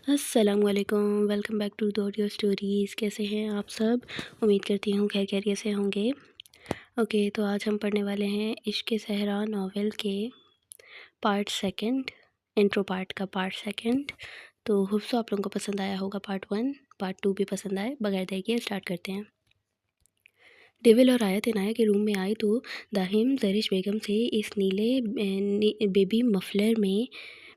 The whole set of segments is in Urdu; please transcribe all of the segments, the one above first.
السلام علیکم، welcome back to the audio stories. کیسے ہیں آپ سب؟ امید کرتی ہوں خیر خیریت سے ہوں گے۔ اوکے، تو آج ہم پڑھنے والے ہیں عشق صحرا ناول کے پارٹ سیکنڈ، انٹرو پارٹ کا پارٹ سیکنڈ۔ تو ہوپ سو آپ لوگوں کو پسند آیا ہوگا پارٹ 1، پارٹ 2 بھی پسند آئے۔ بغیر دیر کے اسٹارٹ کرتے ہیں۔ ڈیول اور آیت عنایہ کے روم میں آئی تو داہم زرش بیگم سے اس نیلے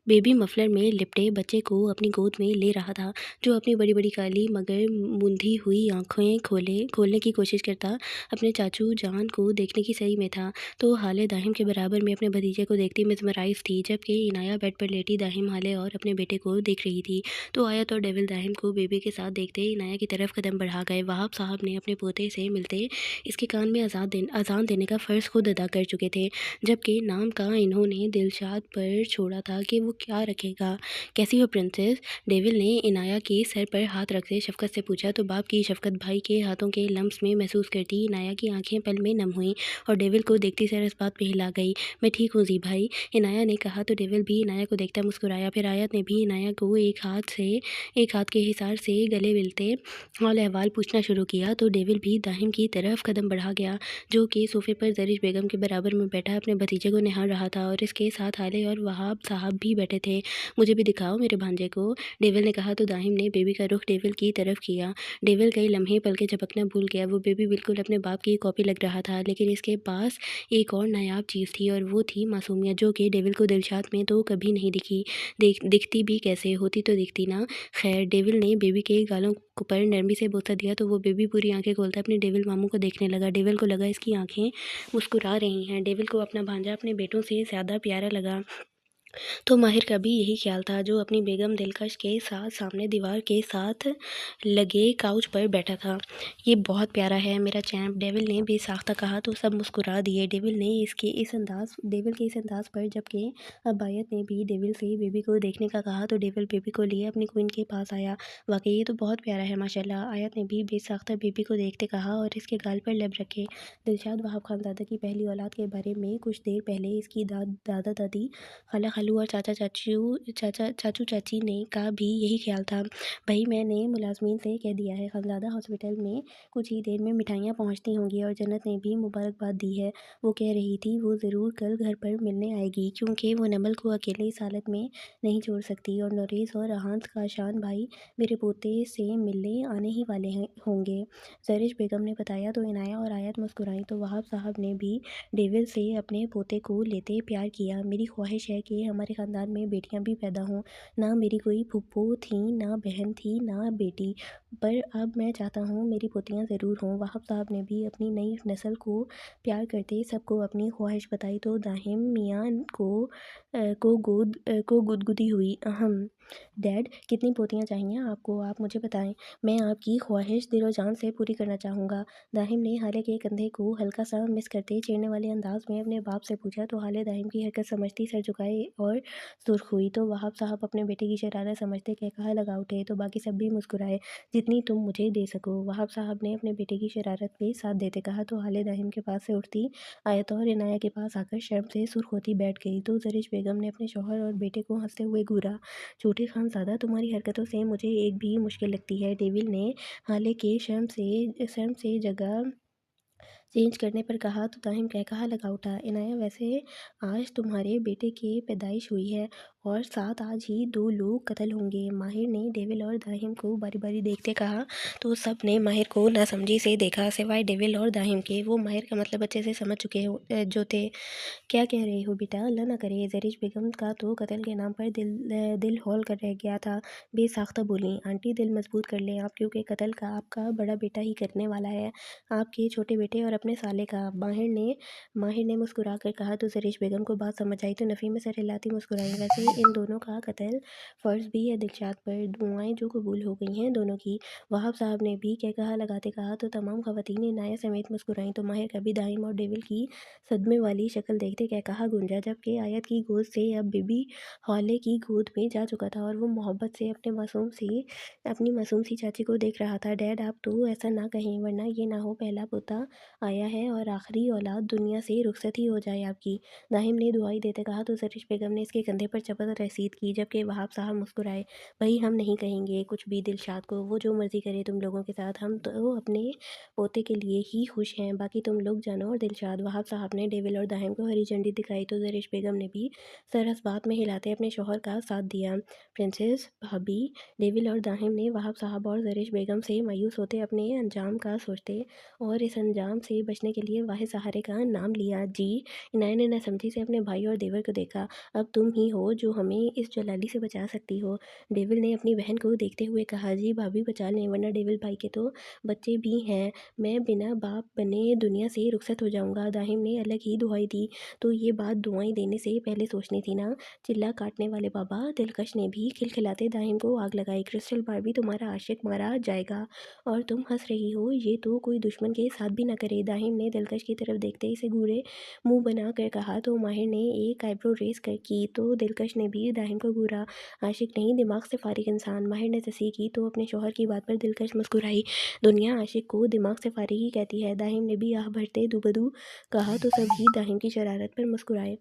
بیبی مفلر میں لپٹے بچے کو اپنی گود میں لے رہا تھا، جو اپنی بڑی بڑی کالی مگر موندھی ہوئی آنکھیں کھولنے کی کوشش کرتا اپنے چاچو جان کو دیکھنے کی سعی میں تھا، تو حالے داہم کے برابر میں اپنے بھتیجے کو دیکھتی مسمرائز تھی، جبکہ عنایہ بیڈ پر لیٹی داہم حالے اور اپنے بیٹے کو دیکھ رہی تھی۔ تو آیت اور ڈیول داہم کو بیبی کے ساتھ دیکھتے عنایہ کی طرف قدم بڑھا گئے۔ وہاب صاحب نے اپنے پوتے سے ملتے اس کے کان میں اذان دینے کا فرض خود ادا کر چکے تھے، جبکہ نام کا انہوں نے دلشاد پر چھوڑا تھا کہ وہ کیا رکھے گا۔ کیسی ہو پرنسس؟ ڈیول نے عنایہ کے سر پر ہاتھ رکھتے شفقت سے پوچھا، تو باپ کی شفقت بھائی کے ہاتھوں کے لمس میں محسوس کرتی عنایہ کی آنکھیں پل میں نم ہوئیں اور ڈیول کو دیکھتی سر اس بات پہ ہلا گئی۔ میں ٹھیک ہوں زی بھائی، عنایہ نے کہا، تو ڈیول بھی عنایہ کو دیکھتا مسکرایا۔ پھر آیت نے بھی عنایہ کو ایک ہاتھ کے حصار سے گلے ملتے حال احوال پوچھنا شروع کیا، تو ڈیول بھی داہم کی طرف قدم بڑھا گیا، جو کہ صوفے پر زرش بیگم کے برابر میں بیٹھا اپنے بھتیجے کو نہار رہا تھا، اور اس کے ساتھ حالے اور وہاب صاحب بھی بیٹھے تھے۔ مجھے بھی دکھاؤ میرے بھانجے کو، ڈیول نے کہا، تو داہم نے بیبی کا رخ ڈیول کی طرف کیا۔ ڈیول کئی لمحے پلکیں جھپکنا بھول گیا۔ وہ بیبی بالکل اپنے باپ کی کاپی لگ رہا تھا، لیکن اس کے پاس ایک اور نایاب چیز تھی، اور وہ تھی معصومیت، جو کہ ڈیول کو دلشاد میں تو کبھی نہیں دکھی۔ دکھتی بھی کیسے ہوتی تو دکھتی نا۔ خیر، ڈیول نے بیبی کے گالوں پر نرمی سے بوسہ دیا، تو وہ بیبی پوری آنکھیں کھولتا اپنے ڈیول ماموں کو دیکھنے لگا۔ ڈیول کو لگا اس کی آنکھیں مسکرا رہی ہیں۔ ڈیول کو اپنا بھانجا اپنے بیٹوں سے زیادہ پیارا لگا۔ تو ماہر کا بھی یہی خیال تھا، جو اپنی بیگم دلکش کے ساتھ سامنے دیوار کے ساتھ لگے کاؤچ پر بیٹھا تھا۔ یہ بہت پیارا ہے میرا چیمپ، ڈیول نے بے ساختہ کہا، تو سب مسکرا دیے ڈیول کے اس انداز پر، جبکہ اب آیت نے بھی ڈیول سے بیبی کو دیکھنے کا کہا، تو ڈیول بیبی کو لیے اپنی کوئن کے پاس آیا۔ واقعی یہ تو بہت پیارا ہے ماشاءاللہ، آیت نے بھی بے ساختہ بیبی کو دیکھتے کہا اور اس کے گال پر لب رکھے۔ دلشاد وہاب خانزادہ کی پہلی اولاد کے بارے میں کچھ دیر پہلے اس کی دادا دادی، خالہ خالو اور چاچو چاچی نے کا بھی یہی خیال تھا۔ بھائی، میں نے ملازمین سے کہہ دیا ہے، خانزادہ ہاسپٹل میں کچھ ہی دیر میں مٹھائیاں پہنچتی ہوں گی، اور جنت نے بھی مبارکباد دی ہے۔ وہ کہہ رہی تھی وہ ضرور کل گھر پر ملنے آئے گی، کیونکہ وہ نمل کو اکیلے اس حالت میں نہیں چھوڑ سکتی، اور نوریز اور رہانت کاشان بھائی میرے پوتے سے ملنے آنے ہی والے ہوں گے، زرش بیگم نے بتایا۔ تو عنایہ اور آیت مسکرائیں، تو وہاب صاحب نے بھی ڈیول سے اپنے پوتے کو لیتے پیار کیا۔ میری خواہش ہے کہ ہمارے خاندان میں بیٹیاں بھی پیدا ہوں۔ نہ میری کوئی پھپھو تھیں، نہ بہن تھی، نہ بیٹی، پر اب میں چاہتا ہوں میری پوتیاں ضرور ہوں۔ وہاب صاحب نے بھی اپنی نئی نسل کو پیار کرتے سب کو اپنی خواہش بتائی، تو داہم میاں کو گدگدی ہوئی۔ ڈیڈ، کتنی پوتیاں چاہئیں آپ کو؟ آپ مجھے بتائیں، میں آپ کی خواہش دل و جان سے پوری کرنا چاہوں گا۔ داہم نے حالے کے کندھے کو ہلکا سا مس کرتے چیرنے والے انداز میں اپنے باپ سے پوچھا، تو حالے داہم کی حرکت سمجھتی سر جھکائے اور سرخ ہوئی، تو وہاب صاحب اپنے بیٹے کی شرارت سمجھتے کہا لگا اٹھے، تو باقی سب بھی مسکرائے۔ جتنی تم مجھے دے سکو، وہاب صاحب نے اپنے بیٹے کی شرارت پہ ساتھ دیتے کہا، تو حالے داہم کے پاس سے اٹھتی آیت اور عنایہ کے پاس آ کر شرم سے سرخ ہوتی بیٹھ گئی، تو زرش بیگم نے اپنے شوہر اور بیٹے کو ہنستے ہوئے گھورا۔ چھوٹے خانزادہ، تمہاری حرکتوں سے مجھے ایک بھی مشکل لگتی ہے۔ ڈیول نے حالے کے شرم سے جگہ چینج کرنے پر کہا، تو داہم کہا لگا اٹھا، عنایہ ویسے آج تمہارے بیٹے کی پیدائش ہوئی ہے، اور ساتھ آج ہی 2 لوگ قتل ہوں گے۔ ماہر نے ڈیول اور داہم کو باری باری دیکھتے کہا، تو سب نے ماہر کو ناسمجھی سے دیکھا سوائے ڈیول اور داہم کے۔ وہ ماہر کا مطلب اچھے سے سمجھ چکے جو تھے۔ کیا کہہ رہے ہو بیٹا؟ اللہ نہ کرے، زرش بیگم کا تو قتل کے نام پر دل ہول کر رہ گیا تھا۔ بے ساختہ بولیں، آنٹی دل مضبوط کر لیں آپ، کیونکہ قتل کا آپ کا بڑا بیٹا ہی کرنے والا ہے، آپ کے چھوٹے بیٹے اور اپنے سالے کا۔ ماہر نے مسکرا کر کہا، تو زرش بیگم کو بات سمجھ آئی، تو نفی میں سر ہلاتی مسکرائیں، ویسے ان دونوں کا قتل فرض بھی ہے دلشاد پر، دعائیں جو قبول ہو گئی ہیں دونوں کی۔ وہاب صاحب نے بھی کہا لگاتے کہا، تو تمام خواتین عنایہ سمیت مسکرائیں، تو ماہر کا بھی داہم اور ڈیول کی صدمے والی شکل دیکھتے کہا گونجا، جبکہ آیت کی گود سے اب بیبی حالے کی گود میں جا چکا تھا، اور وہ محبت سے اپنی معصوم سی چاچی کو دیکھ رہا تھا۔ ڈیڈ، آپ تو ایسا نہ کہیں، ورنہ یہ نہ ہو پہلا پوتا آیا ہے اور آخری اولاد دنیا سے رخصت ہی ہو جائے آپ کی۔ داہم نے دعائی دیتے کہا تو زرش بیگم نے اس کے کندھے پر چپت رسید کی، جبکہ وہاب صاحب مسکرائے۔ بھائی ہم نہیں کہیں گے کچھ بھی دلشاد کو، وہ جو مرضی کرے تم لوگوں کے ساتھ، ہم تو اپنے پوتے کے لیے ہی خوش ہیں، باقی تم لوگ جانو۔ اور دلشاد، وہاب صاحب نے ڈیول اور داہم کو ہری جھنڈی دکھائی تو زرش بیگم نے بھی سر اس بات میں ہلاتے اپنے شوہر کا ساتھ دیا۔ پرنسس بھابی، ڈیول اور داہم نے وہاب صاحب اور زرش بیگم سے مایوس ہوتے اپنے انجام کا سوچتے اور اس انجام سے بچنے کے لیے واحد سہارے کا نام لیا۔ جی، عنایت نے ناسمجھی سے اپنے بھائی اور دیور کو دیکھا۔ اب تم ہی ہو جو ہمیں اس جلالی سے بچا سکتی ہو، ڈیول نے اپنی بہن کو دیکھتے ہوئے کہا۔ جی بھابی بچا لیں، ورنہ ڈیول بھائی کے تو بچے بھی ہیں، میں بنا باپ بنے دنیا سے رخصت ہو جاؤں گا۔ داہم نے الگ ہی دعائی دی۔ تو یہ بات دعائیں دینے سے پہلے سوچنی تھی نا، چلا کاٹنے والے بابا دلکش نے بھی کھلکھلاتے داہم کو آگ لگائی۔ کرسٹل باربی تمہارا عاشق مارا جائے گا اور تم ہنس رہی ہو، یہ تو کوئی دشمن کے ساتھ بھی نہ کرے۔ داہم نے دلکش کی طرف دیکھتے اسے گورے منہ بنا کر کہا تو ماہر نے ایک آئیبرو ریز کی تو دلکش نے بھی داہم کو گورا عاشق نہیں، دماغ سے فارغ انسان۔ ماہر نے تصحیح کی تو اپنے شوہر کی بات پر دلکش مسکرائی۔ دنیا عاشق کو دماغ سے فارغ ہی کہتی ہے۔ داہم نے بھی آہ بھرتے دوبدو کہا تو سب ہی داہم کی شرارت پر مسکرائے۔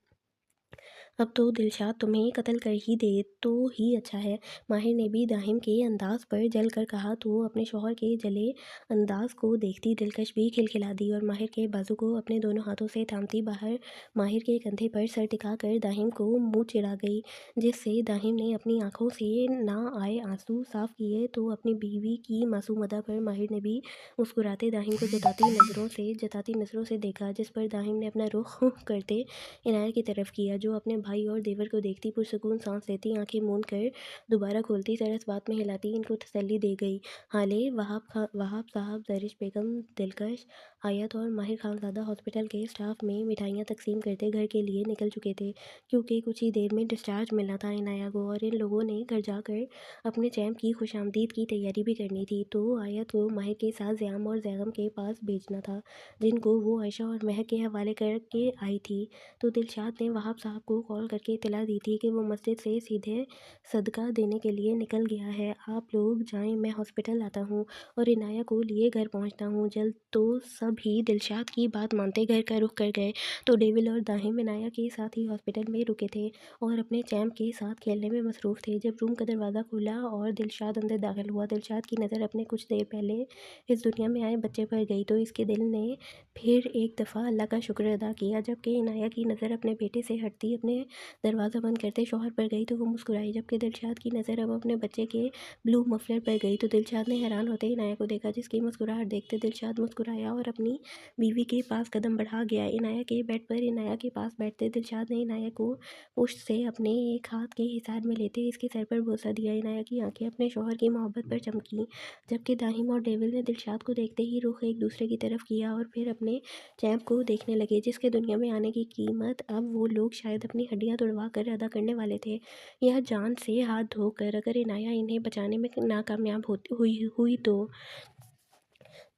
اب تو دلشاد تمہیں قتل کر ہی دے تو ہی اچھا ہے، ماہر نے بھی داہم کے انداز پر جل کر کہا تو اپنے شوہر کے جلے انداز کو دیکھتی دلکش بھی کھلکھلا دی اور ماہر کے بازو کو اپنے دونوں ہاتھوں سے تھامتی باہر ماہر کے کندھے پر سر ٹکا کر داہم کو منہ چڑھا گئی، جس سے داہم نے اپنی آنکھوں سے نہ آئے آنسو صاف کیے تو اپنی بیوی کی معصوم ادا پر ماہر نے بھی مسکراتے داہم کو جتاتی نظروں سے دیکھا، جس پر داہم نے اپنا رخ کرتے عنایت کی طرف کیا، جو اپنے بھائی اور دیور کو دیکھتی پرسکون سانس لیتی، آنکھیں موند کر دوبارہ کھولتی، سر اس بات میں ہلاتی ان کو تسلی دے گئی۔ حالے وہاب صاحب، زرش بیگم، دلکش، آیت اور ماہر خانزادہ ہاسپٹل کے اسٹاف میں مٹھائیاں تقسیم کرتے گھر کے لیے نکل چکے تھے، کیونکہ کچھ ہی دیر میں ڈسچارج ملنا تھا عنایت کو، اور ان لوگوں نے گھر جا کر اپنے چیمپ کی خوش آمدید کی تیاری بھی کرنی تھی۔ تو آیت کو ماہر کے ساتھ زیام اور زیغم کے پاس بھیجنا تھا، جن کو وہ عائشہ اور مہک کے حوالے کر کے آئی تھی۔ تو دلشاد نے وہاب صاحب کو کال کر کے اطلاع دی تھی کہ وہ مسجد سے سیدھے صدقہ دینے کے لیے نکل گیا ہے، آپ لوگ جائیں، میں ہاسپٹل آتا ہوں اور عنایت کو لیے گھر پہنچتا ہوں جلد۔ تو سب ہی دلشاد کی بات مانتے گھر کا رخ کر گئے۔ تو ڈیول اور داہم عنایت کے ساتھ ہی ہاسپٹل میں رکے تھے اور اپنے چیمپ کے ساتھ کھیلنے میں مصروف تھے۔ جب روم کا دروازہ کھلا اور دلشاد اندر داخل ہوا، دلشاد کی نظر اپنے کچھ دیر پہلے اس دنیا میں آئے بچے پر گئی تو اس کے دل نے پھر ایک دفعہ اللہ کا شکر ادا کیا۔ جبکہ عنایت کی نظر اپنے بیٹے سے ہٹتی اپنے دروازہ بند کرتے شوہر پر گئی تو وہ مسکرائی، جبکہ دلشاد کی نظر اب اپنے بچے کے بلو مفلر پر گئی تو دلشاد نے حیران ہوتے عنایت کو دیکھا، جس کی مسکراہٹ دیکھتے دلشاد مسکرایا اور اپنی بیوی کے پاس قدم بڑھا گیا۔ عنایت کے بیڈ پر عنایت کے پاس بیٹھتے دلشاد نے عنایت کو پشت سے اپنے ایک ہاتھ کے حصار میں لیتے اس کے سر پر بوسہ دیا۔ عنایت کی آنکھیں اپنے شوہر کی محبت پر چمکیں، جبکہ داہم اور ڈیول نے دلشاد کو دیکھتے ہی رخ ایک دوسرے کی طرف کیا اور پھر اپنے چیمپ کو دیکھنے لگے، جس کے دنیا میں آنے کی قیمت اب وہ لوگ شاید اپنی ہڈیاں توڑوا کر ادا کرنے والے تھے، یا جان سے ہاتھ دھو کر۔ اگر عنایت انہیں بچانے میں ناکامیاب ہوئی تو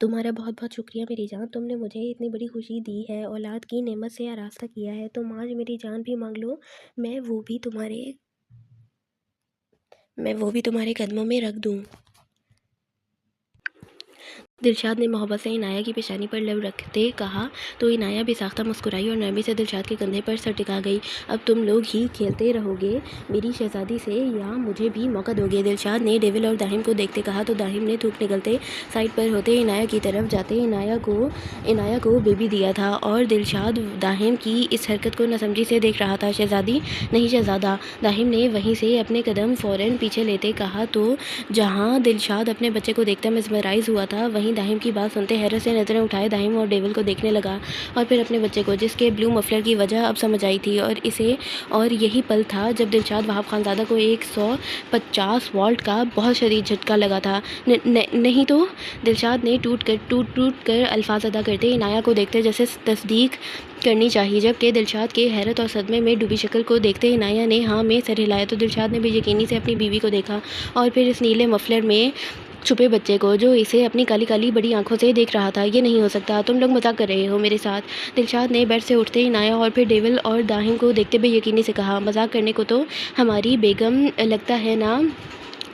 تمہارا بہت بہت شکریہ میری جان، تم نے مجھے اتنی بڑی خوشی دی ہے، اولاد کی نعمت سے آراستہ کیا ہے، تم آج میری جان بھی مانگ لو، میں وہ بھی تمہارے قدموں میں رکھ دوں۔ دلشاد نے محبت سے عنایت کی پیشانی پر لب رکھتے کہا تو عنایت بھی ساختہ مسکرائی اور نرمی سے دلشاد کے کندھے پر سر ٹکا گئی۔ اب تم لوگ ہی کھیلتے رہو گے میری شہزادی سے یا مجھے بھی موقع دو گے؟ دلشاد نے ڈیول اور داہم کو دیکھتے کہا تو داہم نے دھوپ نکلتے سائڈ پر ہوتے عنایت کی طرف جاتے عنایت کو بیبی دیا تھا اور دلشاد داہم کی اس حرکت کو ناسمجھی سے دیکھ رہا تھا۔ شہزادی نہیں شہزادہ، داہم نے وہیں سے اپنے قدم فوراً پیچھے لیتے کہا تو جہاں دلشاد اپنے بچے کو دیکھتا میسمرائز ہوا تھا، وہیں داہم کی بات سنتے حیرت سے نظریں اٹھائے داہم اور ڈیول کو دیکھنے لگا اور پھر اپنے بچے کو، جس کے بلو مفلر کی وجہ اب سمجھ آئی تھی، اور یہی پل تھا جب دلشاد وہاب خانزادہ کو 150 والٹ کا بہت شدید جھٹکا لگا تھا۔ نہیں تو، دلشاد نے ٹوٹ کر الفاظ ادا کرتے عنایت کو دیکھتے جیسے تصدیق کرنی چاہیے، جبکہ دلشاد کے حیرت اور صدمے میں ڈوبی شکل کو دیکھتے عنایت نے ہاں میں سر ہلایا تو دلشاد نے بے یقینی سے اپنی بیوی کو دیکھا اور پھر اس نیلے مفلر میں چھپے بچے کو، جو اسے اپنی کالی کالی بڑی آنکھوں سے دیکھ رہا تھا۔ یہ نہیں ہو سکتا، تم لوگ مذاق کر رہے ہو میرے ساتھ؟ دلشاد نے بیڈ سے اٹھتے عنایت اور پھر ڈیول اور داہم کو دیکھتے بے یقینی سے کہا۔ مذاق کرنے کو تو ہماری بیگم لگتا ہے نا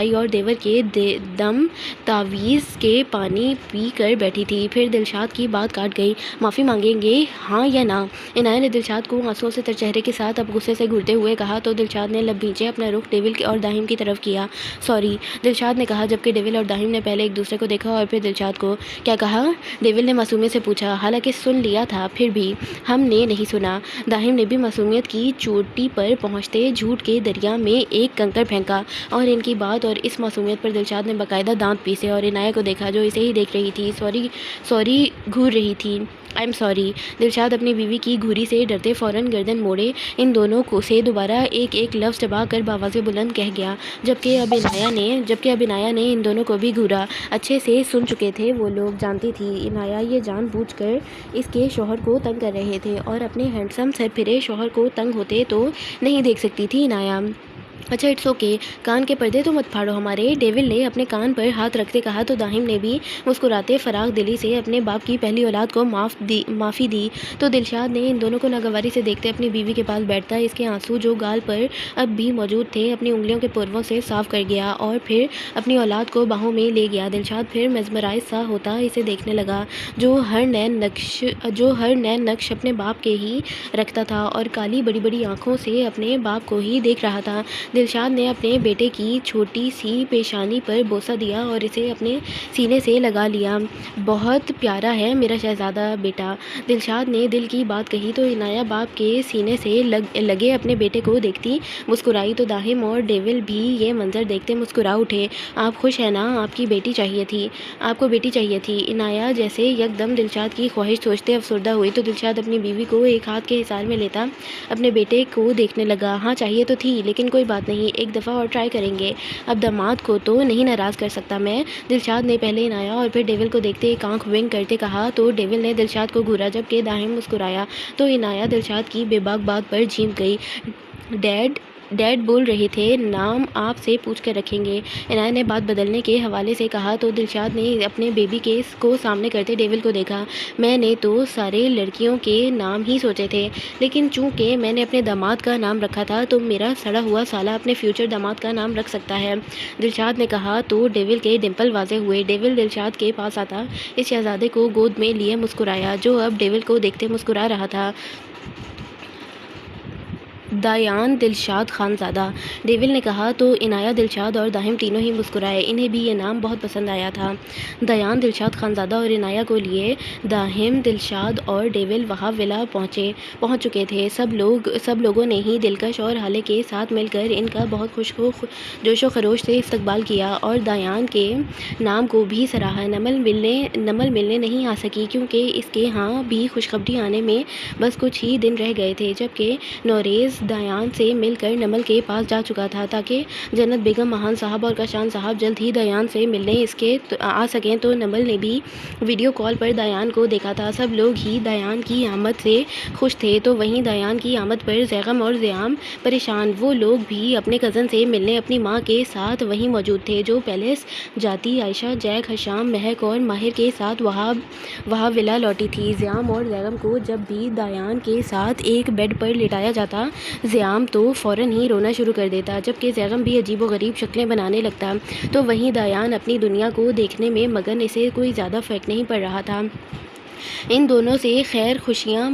بھائی اور دیور کے دم تعویذ کے پانی پی کر بیٹھی تھی۔ پھر دلشاد کی بات کاٹ گئی۔ معافی مانگیں گے ہاں یا نہ؟ عنایت نے دلشاد کو آنسوؤں سے تر چہرے کے ساتھ اب غصے سے گھورتے ہوئے کہا تو دلشاد نے لب بھینچے اپنا رخ ڈیول اور داہم کی طرف کیا۔ سوری، دلشاد نے کہا، جبکہ ڈیول اور داہم نے پہلے ایک دوسرے کو دیکھا اور پھر دلشاد کو۔ کیا کہا؟ ڈیول نے معصومیت سے پوچھا، حالانکہ سن لیا تھا پھر بھی ہم نے نہیں سنا۔ داہم نے بھی معصومیت کی چوٹی پر پہنچتے جھوٹ کے دریا میں ایک کنکر پھینکا، اور ان کی بات اور اس معصومیت پر دلشاد نے باقاعدہ دانت پیسے اور عنایت کو دیکھا جو اسے ہی دیکھ رہی تھی۔ سوری گھور رہی تھی۔ I am sorry. دلشاد اپنی بیوی کی گھوری سے ڈرتے فوراً گردن موڑے ان دونوں کو سے دوبارہ ایک ایک لفظ چبا کر بآواز بلند کہہ گیا، جبکہ اب عنایت نے ان دونوں کو بھی گھورا۔ اچھے سے سن چکے تھے وہ لوگ، جانتی تھی عنایت یہ جان بوجھ کر اس کے شوہر کو تنگ کر رہے تھے، اور اپنے ہینڈسم سر پھرے شوہر کو تنگ ہوتے تو نہیں دیکھ سکتی تھی عنایت۔ اچھا اٹس اوکے، کان کے پردے تو مت پھاڑو ہمارے، ڈیول نے اپنے کان پر ہاتھ رکھتے کہا تو داہم نے بھی مسکراتے فراغ دلی سے اپنے باپ کی پہلی اولاد کو معافی دی تو دلشاد نے ان دونوں کو ناگواری سے دیکھتے اپنی بیوی کے پاس بیٹھتا اس کے آنسو جو گال پر اب بھی موجود تھے اپنی انگلیوں کے پرووں سے صاف کر گیا، اور پھر اپنی اولاد کو باہوں میں لے گیا۔ دلشاد پھر میسمرائز سا ہوتا اسے دیکھنے لگا، جو ہر نین نقش اپنے باپ کے ہی رکھتا تھا اور کالی بڑی بڑی آنکھوں سے اپنے باپ کو ہی دیکھ رہا تھا۔ دلشاد نے اپنے بیٹے کی چھوٹی سی پیشانی پر بوسہ دیا اور اسے اپنے سینے سے لگا لیا۔ بہت پیارا ہے میرا شہزادہ بیٹا، دلشاد نے دل کی بات کہی تو عنایت باپ کے سینے سے لگے اپنے بیٹے کو دیکھتی مسکرائی تو داہم اور ڈیول بھی یہ منظر دیکھتے مسکرا اٹھے۔ آپ خوش ہیں نا؟ آپ کو بیٹی چاہیے تھی۔ عنایت جیسے یکدم دلشاد کی خواہش سوچتے افسردہ ہوئی تو دلشاد اپنی بیوی کو ایک ہاتھ کے حصار میں لیتا اپنے بیٹے کو دیکھنے لگا۔ ہاں چاہیے تو تھی، لیکن کوئی بات نہیں، ایک دفعہ اور ٹرائی کریں گے، اب داماد کو تو نہیں ناراض کر سکتا میں۔ دلشاد نے پہلے عنایت اور پھر ڈیول کو دیکھتے ایک آنکھ ونک کرتے کہا تو ڈیول نے دلشاد کو گھورا، جبکہ داہم مسکرایا تو عنایت دلشاد کی بے باک بات پر جھیم گئی۔ ڈیڈ بول رہے تھے نام آپ سے پوچھ کر رکھیں گے، عنایت نے بات بدلنے کے حوالے سے کہا تو دلشاد نے اپنے بیبی کیس کو سامنے کرتے ڈیول کو دیکھا۔ میں نے تو سارے لڑکیوں کے نام ہی سوچے تھے، لیکن چونکہ میں نے اپنے داماد کا نام رکھا تھا تو میرا سڑا ہوا سالہ اپنے فیوچر داماد کا نام رکھ سکتا ہے، دلشاد نے کہا تو ڈیول کے ڈمپل واضح ہوئے۔ ڈیول دلشاد کے پاس آتا اس شہزادے کو گود میں لیے مسکرایا جو اب ڈیول کو دیکھتے مسکرا رہا تھا۔ دایان دلشاد خانزادہ، ڈیول نے کہا تو عنایت دلشاد اور داہم تینوں ہی مسکرائے، انہیں بھی یہ نام بہت پسند آیا تھا۔ دایان دلشاد خانزادہ اور عنایت کو لیے داہم دلشاد اور ڈیول وہاں ولا پہنچ چکے تھے۔ سب لوگوں نے ہی دلکش اور ہالے کے ساتھ مل کر ان کا بہت جوش و خروش سے استقبال کیا اور دایان کے نام کو بھی سراہا۔ نمل ملنے نہیں آ سکی کیونکہ اس کے ہاں بھی خوشخبری آنے میں بس کچھ ہی دن رہ گئے تھے، جبکہ نوریز دایان سے مل کر نمل کے پاس جا چکا تھا تاکہ جنت بیگم مہان صاحب اور کاشان صاحب جلد ہی دایان سے ملنے آ سکیں تو نمل نے بھی ویڈیو کال پر دایان کو دیکھا تھا۔ سب لوگ ہی دایان کی آمد سے خوش تھے تو وہیں دایان کی آمد پر زیغم اور زیام پریشان۔ وہ لوگ بھی اپنے کزن سے ملنے اپنی ماں کے ساتھ وہیں موجود تھے جو پیلس جاتی عائشہ، جیک، حشام، مہک اور ماہر کے ساتھ وہاں ولا لوٹی تھی۔ زیام اور زیغم کو جب بھی دایان کے ساتھ ایک بیڈ پر لٹایا جاتا زیام تو فوراً ہی رونا شروع کر دیتا، جبکہ زیغم بھی عجیب و غریب شکلیں بنانے لگتا تو وہیں دایان اپنی دنیا کو دیکھنے میں مگن، اسے کوئی زیادہ فرق نہیں پڑ رہا تھا۔ ان دونوں سے خیر خوشیاں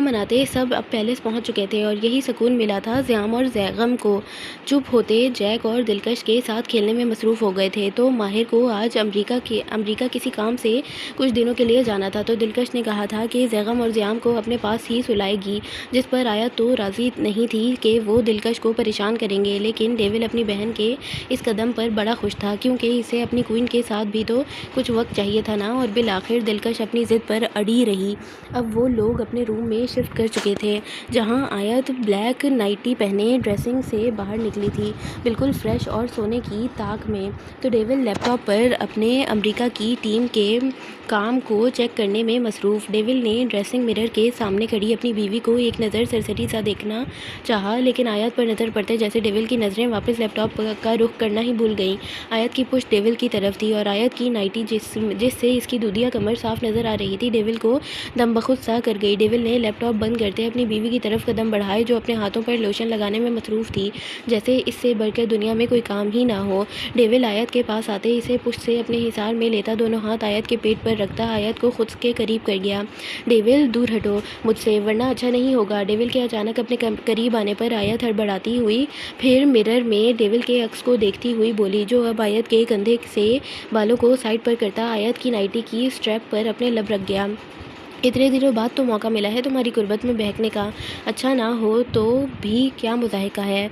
مناتے سب اب پیلس پہنچ چکے تھے اور یہی سکون ملا تھا زیام اور زیغم کو۔ چپ ہوتے جیک اور دلکش کے ساتھ کھیلنے میں مصروف ہو گئے تھے تو ماہر کو آج امریکہ کسی کام سے کچھ دنوں کے لیے جانا تھا تو دلکش نے کہا تھا کہ زیغم اور زیام کو اپنے پاس ہی سلائے گی، جس پر آیت تو راضی نہیں تھی کہ وہ دلکش کو پریشان کریں گے، لیکن ڈیول اپنی بہن کے اس قدم پر بڑا خوش تھا کیونکہ اسے اپنی کوئن کے ساتھ بھی تو کچھ وقت چاہیے تھا نا، اور بالآخر دلکش اپنی ضد پر اڑی رہی۔ اب وہ لوگ اپنے روم میں شفٹ کر چکے تھے جہاں آیت بلیک نائٹی پہنے ڈریسنگ سے باہر نکلی تھی بالکل فریش اور سونے کی طاق میں، تو ڈیول لیپ ٹاپ پر اپنے امریکہ کی ٹیم کے کام کو چیک کرنے میں مصروف۔ ڈیول نے ڈریسنگ مرر کے سامنے کھڑی اپنی بیوی کو ایک نظر سرسری سا دیکھنا چاہا، لیکن آیت پر نظر پڑتے جیسے ڈیول کی نظریں واپس لیپ ٹاپ کا رخ کرنا ہی بھول گئیں۔ آیت کی پشت ڈیول کی طرف تھی اور آیت کی نائٹی جس سے اس کی دودھیا کمر صاف نظر آ رہی تھی۔ ڈیول کو دم بخود سا کر گئی۔ ڈیول نے لیپ ٹاپ بند کرتے اپنی بیوی کی طرف قدم بڑھائے جو اپنے ہاتھوں پر لوشن لگانے میں مصروف تھی، جیسے اس سے بڑھ کر دنیا میں کوئی کام ہی نہ ہو۔ ڈیول آیت کے پاس آتے اسے پشت سے اپنے حصار میں لیتا، دونوں ہاتھ آیت کے پیٹ پر رکھتا آیت کو خود کے قریب کر گیا۔ ڈیول دور ہٹو مجھ سے ورنہ اچھا نہیں ہوگا۔ ڈیول کے اچانک اپنے قریب آنے پر آیت ہڑبڑاتی ہوئی پھر مرر میں ڈیول کے عکس کو دیکھتی ہوئی بولی، جو اب آیت کے کندھے سے بالوں کو سائڈ پر کرتا آیت کی نائٹی کی اسٹریپ پر اپنے لب رکھ گیا۔ اتنے دنوں بعد تو موقع ملا ہے تمہاری قربت میں بہکنے کا، اچھا نہ ہو تو بھی کیا مضاحکہ ہے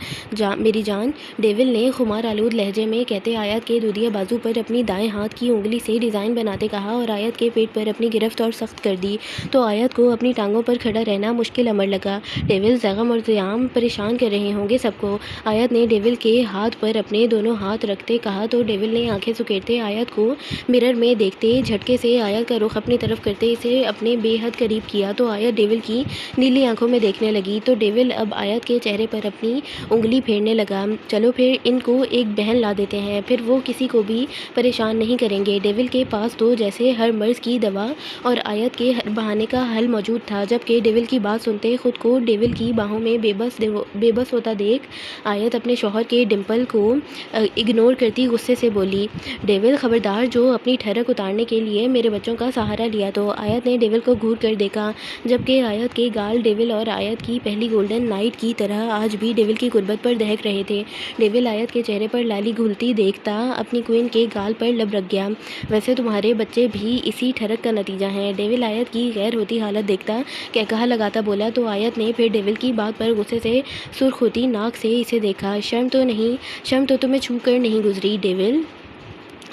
میری جان، ڈیول نے خمار آلود لہجے میں کہتے آیت کے دودھیا بازو پر اپنی دائیں ہاتھ کی انگلی سے ڈیزائن بناتے کہا اور آیت کے پیٹ پر اپنی گرفت اور سخت کر دی تو آیت کو اپنی ٹانگوں پر کھڑا رہنا مشکل امر لگا۔ ڈیول زغم اور زیام پریشان کر رہے ہوں گے سب کو، آیت نے ڈیول کے ہاتھ پر اپنے دونوں ہاتھ رکھتے کہا تو ڈیول نے آنکھیں سکیڑتے آیت کو مرر میں دیکھتے جھٹکے سے آیت کا رخ اپنی طرف کرتے اسے اپنے بے حد قریب کیا تو آیت ڈیول کی نیلی آنکھوں میں دیکھنے لگی تو ڈیول اب آیت کے چہرے پر اپنی انگلی پھیرنے لگا۔ چلو پھر ان کو ایک بہن لا دیتے ہیں، پھر وہ کسی کو بھی پریشان نہیں کریں گے۔ ڈیول کے پاس تو جیسے ہر مرض کی دوا اور آیت کے ہر بہانے کا حل موجود تھا، جبکہ ڈیول کی بات سنتے خود کو ڈیول کی باہوں میں بے بس ہوتا دیکھ آیت اپنے شوہر کے ڈمپل کو اگنور کرتی غصے سے بولی، ڈیول خبردار جو اپنی ٹھڑک اتارنے کے لیے میرے بچوں کا سہارا لیا تو آیت نے ڈیول کو گھور کر دیکھا، جبکہ آیت کے گال ڈیول اور آیت کی پہلی گولڈن نائٹ کی طرح آج بھی ڈیول کی قربت پر دہک رہے تھے۔ ڈیول آیت کے چہرے پر لالی گھلتی دیکھتا اپنی کوئن کے گال پر لب رکھ گیا، ویسے تمہارے بچے بھی اسی ٹھڑک کا نتیجہ ہیں۔ ڈیول آیت کی غیر ہوتی حالت دیکھتا کہا لگاتا بولا تو آیت نے پھر ڈیول کی بات پر غصے سے سرخ ہوتی ناک سے اسے دیکھا، شرم تو تمہیں چھو کر نہیں گزری ڈیول؟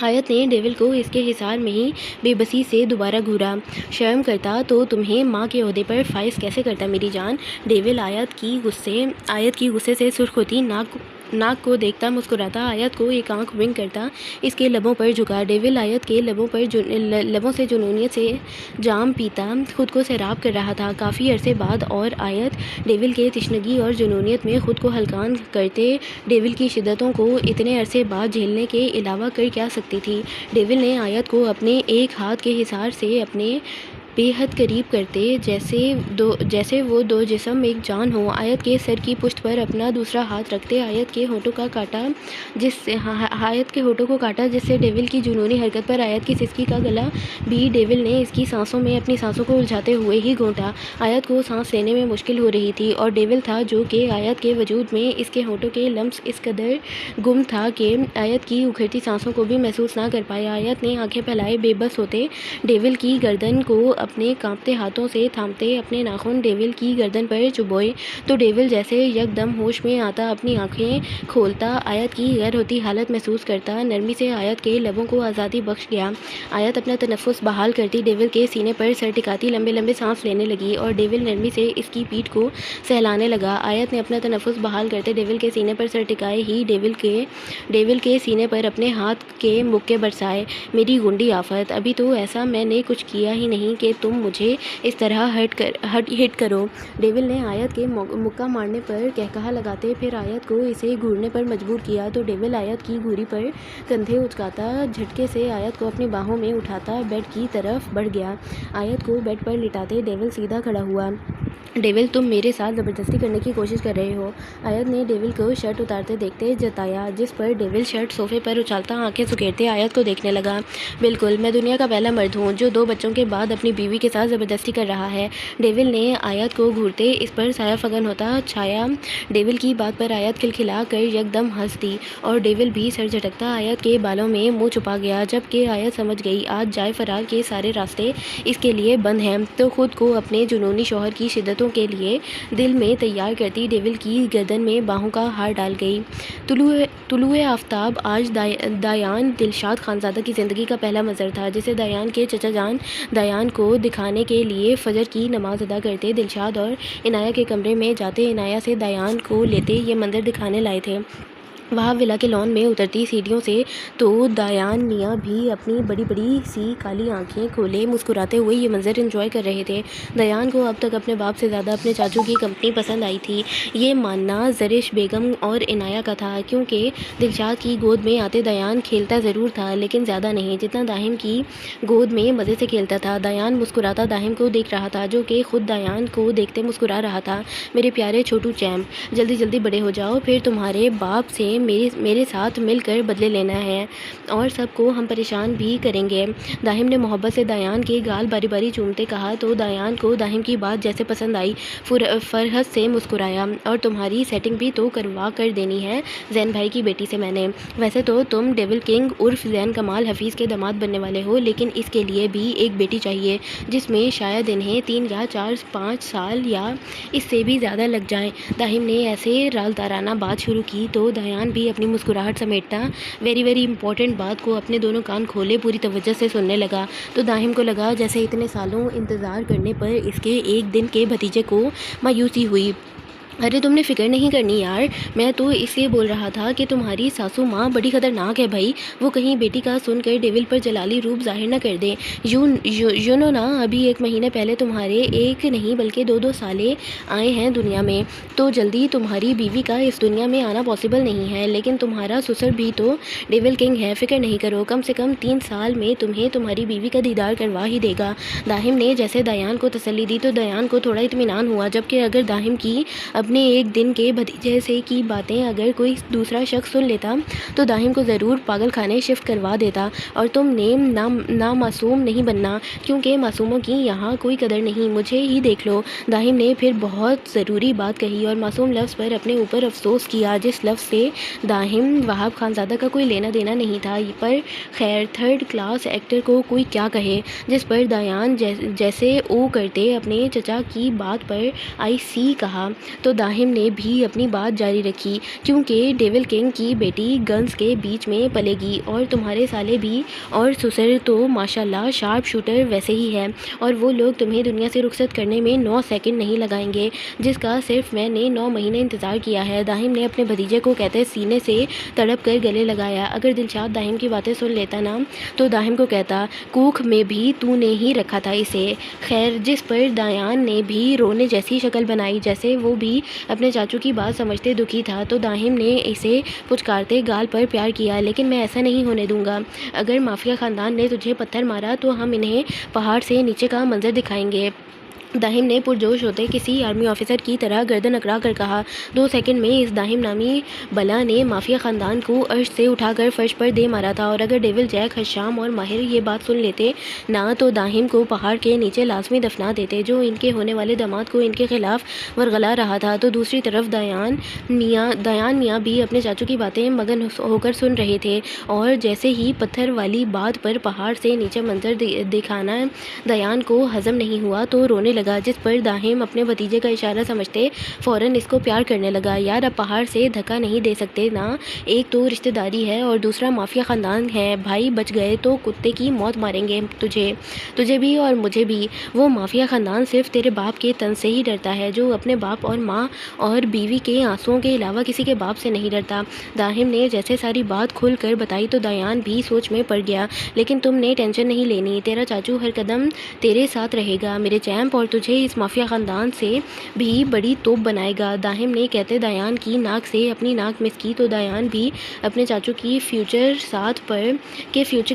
آیت نے ڈیول کو اس کے حصار میں ہی بے بسی سے دوبارہ گھورا، شرم کرتا تو تمہیں ماں کے عہدے پر فائز کیسے کرتا میری جان؟ ڈیول آیت کی غصے سے سرخ ہوتی ناک کو دیکھتا مسکراتا آیت کو ایک آنکھ ونک کرتا اس کے لبوں پر جھکا۔ ڈیول آیت کے لبوں سے جنونیت سے جام پیتا خود کو سیراب کر رہا تھا کافی عرصے بعد، اور آیت ڈیول کے تشنگی اور جنونیت میں خود کو ہلکان کرتے ڈیول کی شدتوں کو اتنے عرصے بعد جھیلنے کے علاوہ کر کیا سکتی تھی؟ ڈیول نے آیت کو اپنے ایک ہاتھ کے حصار سے اپنے بے حد قریب کرتے جیسے وہ دو جسم ایک جان ہو، آیت کے سر کی پشت پر اپنا دوسرا ہاتھ رکھتے آیت کے ہونٹوں کو کاٹا جس سے ڈیول کی جنونی حرکت پر آیت کی سسکی کا گلا بھی ڈیول نے اس کی سانسوں میں اپنی سانسوں کو الجھاتے ہوئے ہی گھونٹا۔ آیت کو سانس لینے میں مشکل ہو رہی تھی اور ڈیول تھا جو کہ آیت کے وجود میں اس کے ہونٹوں کے لمس اس قدر گم تھا کہ آیت کی اکھڑتی سانسوں کو بھی محسوس نہ کر پایا۔ آیت نے آنکھیں پھیلائے بے بس ہوتے ڈیول کی گردن کو اپنے کانپتے ہاتھوں سے تھامتے اپنے ناخن ڈیول کی گردن پر چبوئے تو ڈیول جیسے یک دم ہوش میں آتا اپنی آنکھیں کھولتا آیت کی غیر ہوتی حالت محسوس کرتا نرمی سے آیت کے لبوں کو آزادی بخش گیا۔ آیت اپنا تنفس بحال کرتی ڈیول کے سینے پر سر ٹکاتی لمبے لمبے سانس لینے لگی اور ڈیول نرمی سے اس کی پیٹھ کو سہلانے لگا۔ آیت نے اپنا تنفس بحال کرتے ڈیول کے سینے پر سر ٹکائے ہی ڈیول کے سینے پر اپنے ہاتھ کے مکے برسائے، میری گنڈی آفت، ابھی تو ایسا میں نے کچھ کیا ہی نہیں کہ تم مجھے اس طرح ہٹ کرو۔ ڈیول نے آیت کے مکہ مارنے پر کہا لگاتے پھر آیت کو اسے گھورنے پر مجبور کیا تو ڈیول آیت کی گھوری پر کندھے اچکاتا جھٹکے سے آیت کو اپنی باہوں میں اٹھاتا بیڈ کی طرف بڑھ گیا۔ آیت کو بیڈ پر لٹاتے ڈیول سیدھا کھڑا ہوا۔ ڈیول تم میرے ساتھ زبردستی کرنے کی کوشش کر رہے ہو، آیت نے ڈیول کو شرٹ اتارتے دیکھتے جتایا، جس پر ڈیول شرٹ صوفے پر اچھالتا آنکھیں سکیڑتے آیت کو دیکھنے لگا۔ بالکل، میں دنیا کا پہلا مرد ہوں جو 2 بچوں کے بعد اپنی بیوی کے ساتھ زبردستی کر رہا ہے۔ ڈیول نے آیت کو گھورتے اس پر سایہ فگن ہوتا چھایا۔ ڈیول کی بات پر آیت کھلکھلا کر یک دم ہنس دی اور ڈیول بھی سر جھٹکتا آیت کے بالوں میں منہ چھپا گیا، جبکہ آیت سمجھ گئی آج جائے فرار کے سارے راستے اس کے لیے بند ہیں تو خود کو اپنے جنونی شوہر کی شدتوں کے لیے دل میں تیار کرتی ڈیول کی گردن میں باہوں کا ہار ڈال گئی۔ طلوع آفتاب آج دایان دلشاد خانزادہ کی زندگی کا پہلا منظر تھا، جسے دایان کے چچا جان دایان کو دکھانے کے لیے فجر کی نماز ادا کرتے دلشاد اور عنایہ کے کمرے میں جاتے عنایہ سے دایان کو لیتے یہ منظر دکھانے لائے تھے۔ وہاں ولا کے لان میں اترتی سیڑھیوں سے تو دایان میاں بھی اپنی بڑی بڑی سی کالی آنکھیں کھولے مسکراتے ہوئے یہ منظر انجوائے کر رہے تھے۔ دایان کو اب تک اپنے باپ سے زیادہ اپنے چاچو کی کمپنی پسند آئی تھی۔ یہ ماننا زرش بیگم اور عنایہ کا تھا، کیونکہ دلشاد کی گود میں آتے دایان کھیلتا ضرور تھا لیکن زیادہ نہیں جتنا داہم کی گود میں مزے سے کھیلتا تھا۔ دایان مسکراتا داہم کو دیکھ رہا تھا، جو کہ خود دایان کو دیکھتے مسکرا رہا تھا۔ میرے پیارے چھوٹو چیمپ، جلدی جلدی بڑے ہو جاؤ، پھر تمہارے باپ سے میرے ساتھ مل کر بدلے لینا ہے اور سب کو ہم پریشان بھی کریں گے۔ داہم نے محبت سے دایان کے گال باری باری چومتے کہا تو دایان کو داہم کی بات جیسے پسند آئی، فرحت سے مسکرایا۔ اور تمہاری سیٹنگ بھی تو کروا کر دینی ہے زین بھائی کی بیٹی سے میں نے۔ ویسے تو تم ڈیول کنگ عرف زین کمال حفیظ کے داماد بننے والے ہو، لیکن اس کے لیے بھی ایک بیٹی چاہیے جس میں شاید انہیں 3 یا 4 5 سال یا اس سے بھی زیادہ لگ جائیں۔ داہم نے ایسے رازدارانہ بات شروع کی تو دایان بھی اپنی مسکراہٹ سمیٹتا ویری امپورٹنٹ بات کو اپنے دونوں کان کھولے پوری توجہ سے سننے لگا۔ تو داہم کو لگا جیسے اتنے سالوں انتظار کرنے پر اس کے ایک دن کے بھتیجے کو مایوسی ہوئی۔ ارے تم نے فکر نہیں کرنی یار، میں تو اس لیے بول رہا تھا کہ تمہاری ساسو ماں بڑی خطرناک ہے بھائی، وہ کہیں بیٹی کا سن کر ڈیول پر جلالی روپ ظاہر نہ کر دیں۔ یو نو نا، ابھی 1 مہینے پہلے تمہارے ایک نہیں بلکہ 2 سالے آئے ہیں دنیا میں، تو جلدی تمہاری بیوی کا اس دنیا میں آنا پاسبل نہیں ہے، لیکن تمہارا سسر بھی تو ڈیول کنگ ہے، فکر نہیں کرو، کم سے کم 3 سال میں تمہیں تمہاری بیوی کا دیدار کروا ہی دے گا۔ داہم نے جیسے دایان کو تسلی دی تو دایان کو تھوڑا اطمینان ہوا، جبکہ اگر داہم کی اپنے ایک دن کے بھتیجے سے کی باتیں اگر کوئی دوسرا شخص سن لیتا تو داہم کو ضرور پاگل خانے شفٹ کروا دیتا۔ اور تم نے نامعصوم نہیں بننا، کیونکہ معصوموں کی یہاں کوئی قدر نہیں، مجھے ہی دیکھ لو۔ داہم نے پھر بہت ضروری بات کہی اور معصوم لفظ پر اپنے اوپر افسوس کیا، جس لفظ سے داہم وہاب خانزادہ کا کوئی لینا دینا نہیں تھا، پر خیر 3rd کلاس ایکٹر کو کوئی کیا کہے، جس پر دایان جیسے او کرتے اپنے چچا کی بات پر آئی سی کہا تو داہم نے بھی اپنی بات جاری رکھی، کیونکہ ڈیول کنگ کی بیٹی گنز کے بیچ میں پلے گی اور تمہارے سالے بھی اور سسر تو ماشاءاللہ شارپ شوٹر ویسے ہی ہے، اور وہ لوگ تمہیں دنیا سے رخصت کرنے میں 9 سیکنڈ نہیں لگائیں گے، جس کا صرف میں نے 9 مہینے انتظار کیا ہے۔ داہم نے اپنے بھتیجے کو کہتے سینے سے تڑپ کر گلے لگایا۔ اگر دلشاد داہم کی باتیں سن لیتا نا تو داہم کو کہتا کوکھ میں بھی تو نے ہی رکھا تھا اسے۔ خیر، جس پر دایان نے بھی رونے جیسی شکل بنائی، جیسے وہ بھی اپنے چاچو کی بات سمجھتے دکھی تھا، تو داہم نے اسے پچکارتے گال پر پیار کیا، لیکن میں ایسا نہیں ہونے دوں گا، اگر مافیا خاندان نے تجھے پتھر مارا تو ہم انہیں پہاڑ سے نیچے کا منظر دکھائیں گے۔ داہم نے پرجوش ہوتے کسی آرمی آفیسر کی طرح گردن اکڑا کر کہا۔ 2 سیکنڈ میں اس داہم نامی بلا نے مافیا خاندان کو عرش سے اٹھا کر فرش پر دے مارا تھا، اور اگر ڈیول جیک، حشام اور ماہر یہ بات سن لیتے نا تو داہم کو پہاڑ کے نیچے لازمی دفنا دیتے، جو ان کے ہونے والے داماد کو ان کے خلاف ورغلا رہا تھا۔ تو دوسری طرف دایان میاں بھی اپنے چاچو کی باتیں مگن ہو کر سن رہے تھے، اور جیسے ہی پتھر والی بات پر پہاڑ سے نیچے منظر دکھانا دایان کو ہضم نہیں ہوا تو رونے لگا، جس پر داہم اپنے بھتیجے کا اشارہ سمجھتے فوراً اس کو پیار کرنے لگا۔ یار اب پہاڑ سے دھکا نہیں دے سکتے نا، ایک تو رشتہ داری ہے اور دوسرا مافیا خاندان ہے، بھائی بچ گئے تو کتے کی موت ماریں گے تجھے بھی اور مجھے بھی۔ وہ مافیا خاندان صرف تیرے باپ کے تن سے ہی ڈرتا ہے، جو اپنے باپ اور ماں اور بیوی کے آنسوؤں کے علاوہ کسی کے باپ سے نہیں ڈرتا۔ داہم نے جیسے ساری بات کھل کر بتائی تو دایان بھی سوچ میں پڑ گیا، لیکن تم نے ٹینشن نہیں لینی، تیرا چاچو ہر قدم تیرے ساتھ رہے گا میرے چیمپ، اور تجھے اس مافیا خاندان سے بھی بڑی توپ بنائے گا۔ داہم نے کہتے دایان کی ناک سے اپنی ناک مس کی تو دایان بھی اپنے چاچو کی فیوچر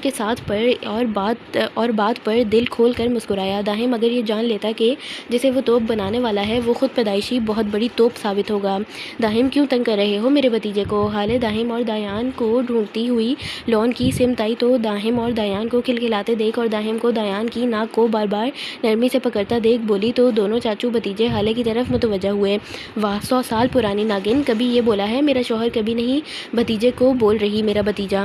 کے ساتھ پر اور بات پر دل کھول کر مسکرایا۔ داہم اگر یہ جان لیتا کہ جسے وہ توپ بنانے والا ہے وہ خود پیدائشی بہت بڑی توپ ثابت ہوگا۔ داہم کیوں تنگ کر رہے ہو میرے بھتیجے کو؟ حالے داہم اور دایان کو ڈھونڈتی ہوئی لون کی سمت آئی تو داہم اور دایان کو کھلکھلاتے دیکھ اور داہم کو دایان کی ناک کو بار بار نرمی سے پکڑتا دیکھ بولی تو دونوں چاچو بھتیجے حالے کی طرف متوجہ ہوئے۔ واہ، 100 سال پرانی ناگن، کبھی یہ بولا ہے میرا شوہر، کبھی نہیں بھتیجے کو بول رہی میرا بھتیجا۔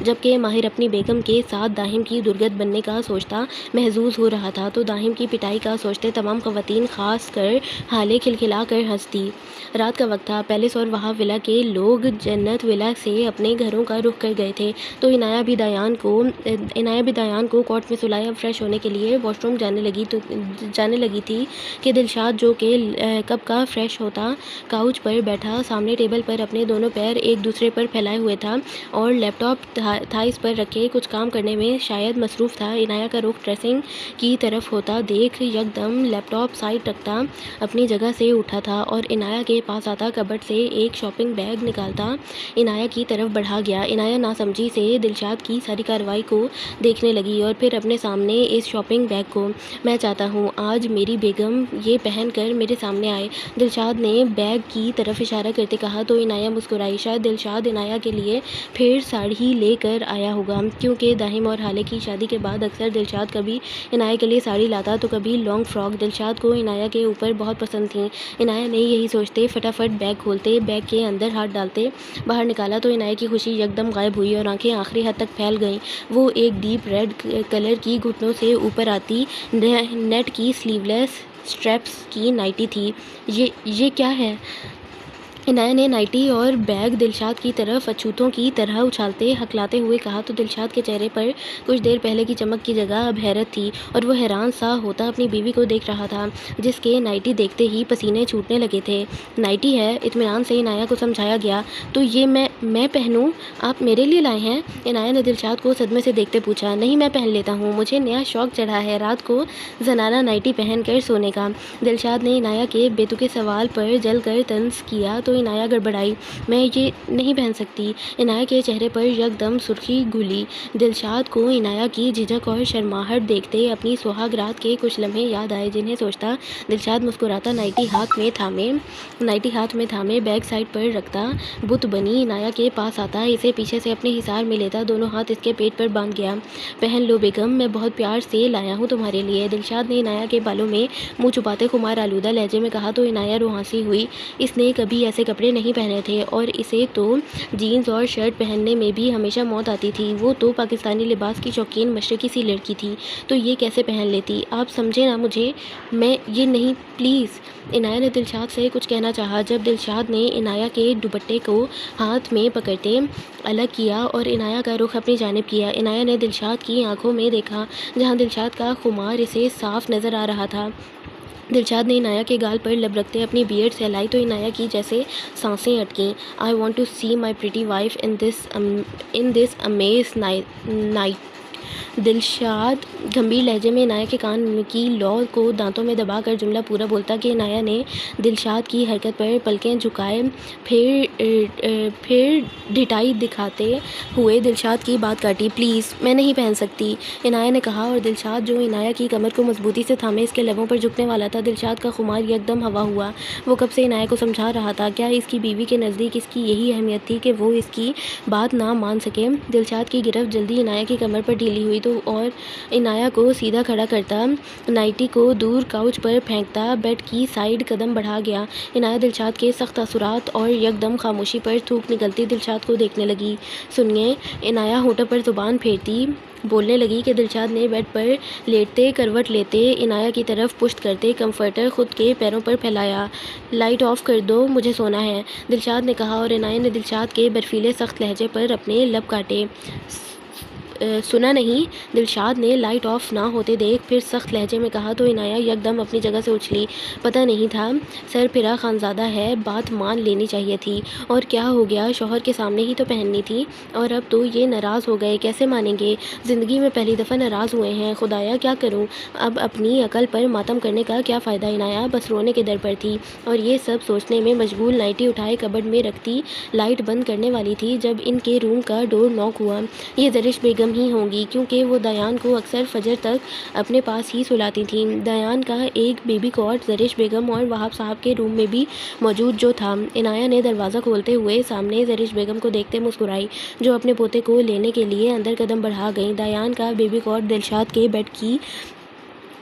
جبکہ ماہر اپنی بیگم کے ساتھ داہم کی درگت بننے کا سوچتا محظوظ ہو رہا تھا تو داہم کی پٹائی کا سوچتے تمام خواتین خاص کر ہالے کھلکھلا کر ہنستی۔ رات کا وقت تھا۔ پیلس اور وہاں ولا کے لوگ جنت ولا سے اپنے گھروں کا رخ کر گئے تھے تو عنایہ بھی دایان کو کوٹ میں سلایا فریش ہونے کے لیے واش روم جانے لگی تھی کہ دلشاد جو کہ کب کا فریش ہوتا کاؤچ پر بیٹھا سامنے ٹیبل پر اپنے دونوں پیر ایک دوسرے پر پھیلائے ہوئے تھا اور لیپ ٹاپ تھائز پر رکھے کچھ کام کرنے میں شاید مصروف تھا۔ عنایہ کا رخ ڈریسنگ کی طرف ہوتا دیکھ یکدم لیپ ٹاپ سائڈ رکھتا اپنی جگہ سے اٹھا تھا اور عنایہ کے پاس آتا کبرڈ سے ایک شاپنگ بیگ نکالتا عنایہ کی طرف بڑھا گیا۔ عنایہ ناسمجھی سے دلشاد کی ساری کارروائی کو دیکھنے لگی اور پھر اپنے سامنے اس شاپنگ بیگ کو۔ میں چاہتا ہوں آج میری بیگم یہ پہن کر میرے سامنے آئے، دلشاد نے بیگ کی طرف اشارہ کرتے کہا تو عنایہ مسکرائی۔ شاید دلشاد عنایہ کے لیے پھر ساڑی لے کر آیا ہوگا، کیونکہ داہم اور ہالے کی شادی کے بعد اکثر دلشاد کبھی عنایہ کے لیے ساڑی لاتا تو کبھی لانگ فراک۔ دلشاد کو عنایہ کے اوپر بہت پسند تھیں۔ عنایہ نے یہی سوچتے فٹافٹ بیگ کھولتے، بیگ کے اندر ہاتھ ڈالتے باہر نکالا تو عنایہ کی خوشی یکدم غائب ہوئی اور آنکھیں آخری حد تک پھیل گئیں۔ وہ ایک ڈیپ ریڈ کلر کی گھٹنوں سے اوپر آتی نیٹ کی سلیو لیس اسٹریپس کی نائٹی تھی۔ یہ کیا ہے؟ عنایہ نے نائٹی اور بیگ دلشاد کی طرف اچھوتوں کی طرح اچھالتے ہکلاتے ہوئے کہا تو دلشاد کے چہرے پر کچھ دیر پہلے کی چمک کی جگہ اب حیرت تھی اور وہ حیران سا ہوتا اپنی بیوی کو دیکھ رہا تھا جس کے نائٹی دیکھتے ہی پسینے چھوٹنے لگے تھے۔ نائٹی ہے، اطمینان سے عنایہ کو سمجھایا گیا۔ تو یہ میں پہنوں؟ آپ میرے لیے لائے ہیں؟ عنایہ نے دلشاد کو صدمے سے دیکھتے پوچھا۔ نہیں، میں پہن لیتا ہوں، مجھے نیا شوق چڑھا ہے رات کو زنانہ نائٹی پہن کر سونے کا۔ دلشاد نے عنایہ کے بےتکے سوال پر جل کر طنز کیا تو عنایہ گڑبڑائی۔ میں یہ نہیں پہن سکتی۔ عنایہ کے چہرے پر یکدم سرخی گھلی۔ دلشاد کو عنایہ کی جھجک اور شرماہٹ دیکھتے اپنی سہاگ رات کے کچھ لمحے یاد آئے جنہیں سوچتا دلشاد مسکراتا نائٹی ہاتھ میں تھامے بیگ سائڈ پر رکھتا بت بنی عنایہ کے پاس آتا، اسے پیچھے سے اپنے حصار میں لیتا، دونوں ہاتھ اس کے پیٹ پر باندھ گیا۔ پہن لو بیگم، میں بہت پیار سے لایا ہوں تمہارے لیے۔ دلشاد نے عنایہ کے بالوں میں منہ چھپاتے خمار آلودہ لہجے میں کہا تو عنایہ روحانسی ہوئی۔ اس نے کبھی ایسے کپڑے نہیں پہنے تھے اور اسے تو جینز اور شرٹ پہننے میں بھی ہمیشہ موت آتی تھی۔ وہ تو پاکستانی لباس کی شوقین مشرقی سی لڑکی تھی تو یہ کیسے پہن لیتی؟ آپ سمجھے نا مجھے، میں یہ نہیں پلیز۔ عنایہ نے دلشاد سے کچھ کہنا چاہا جب دلشاد نے عنایہ کے دوپٹے کو ہاتھ میں پکڑتے الگ کیا اور عنایہ کا رخ اپنی جانب کیا۔ عنایہ نے دلشاد کی آنکھوں میں دیکھا جہاں دلشاد کا خمار اسے صاف نظر آ رہا تھا۔ دلشاد نے عنایہ کے گال پر لب رکھتے اپنی بیئرڈ سہلائی تو عنایہ کی جیسے سانسیں اٹکیں۔ I want to see my pretty wife in this amazing night۔ Dilshad گمبھیر لہجے میں عنایہ کے کان کی لو کو دانتوں میں دبا کر جملہ پورا بولتا کہ عنایہ نے دلشاد کی حرکت پر پلکیں جھکائے پھر ڈھٹائی دکھاتے ہوئے دلشاد کی بات کاٹی۔ پلیز، میں نہیں پہن سکتی، عنایہ نے کہا اور دلشاد جو عنایہ کی کمر کو مضبوطی سے تھامے اس کے لبوں پر جھکنے والا تھا، دلشاد کا خمار یکدم ہوا ہوا۔ وہ کب سے عنایہ کو سمجھا رہا تھا، کیا اس کی بیوی کے نزدیک اس کی یہی اہمیت تھی کہ وہ اس کی بات نہ مان سکے؟ دلشاد کی گرفت جلدی عنایہ کی کمر پر ڈھیلی ہوئی تو اور عنایہ کو سیدھا کھڑا کرتا، نائٹی کو دور کاؤچ پر پھینکتا بیڈ کی سائڈ قدم بڑھا گیا۔ عنایہ دلشاد کے سخت تاثرات اور یکدم خاموشی پر تھوک نکلتی دلشاد کو دیکھنے لگی۔ سنیے، عنایہ ہونٹوں پر زبان پھیرتی بولنے لگی کہ دلشاد نے بیڈ پر لیٹتے کروٹ لیتے عنایہ کی طرف پشت کرتے کمفرٹر خود کے پیروں پر پھیلایا۔ لائٹ آف کر دو، مجھے سونا ہے، دلشاد نے کہا اور عنایہ نے دلشاد کے برفیلے سخت لہجے پر اپنے لب کاٹے۔ سنا نہیں؟ دلشاد نے لائٹ آف نہ ہوتے دیکھ پھر سخت لہجے میں کہا تو عنایہ یکدم اپنی جگہ سے اچھلی۔ پتہ نہیں تھا، سر پھرا خانزادہ ہے، بات مان لینی چاہیے تھی۔ اور کیا ہو گیا، شوہر کے سامنے ہی تو پہننی تھی اور اب تو یہ ناراض ہو گئے، کیسے مانیں گے؟ زندگی میں پہلی دفعہ ناراض ہوئے ہیں، خدایا کیا کروں؟ اب اپنی عقل پر ماتم کرنے کا کیا فائدہ؟ عنایہ بس رونے کے در پر تھی اور یہ سب سوچنے میں مشغول نائٹی اٹھائے کبرڈ میں رکھتی لائٹ بند کرنے والی تھی جب ان کے روم کا ڈور ناک ہوا۔ یہ زرش بیگم ہی ہوں گی کیونکہ وہ دایان کو اکثر فجر تک اپنے پاس ہی سلاتی تھیں۔ دایان کا ایک بیبی کاٹ زرش بیگم اور وہاب صاحب کے روم میں بھی موجود جو تھا۔ عنایہ نے دروازہ کھولتے ہوئے سامنے زرش بیگم کو دیکھتے مسکرائی جو اپنے پوتے کو لینے کے لیے اندر قدم بڑھا گئیں۔ دایان کا بیبی کاٹ دلشاد کے بیڈ کی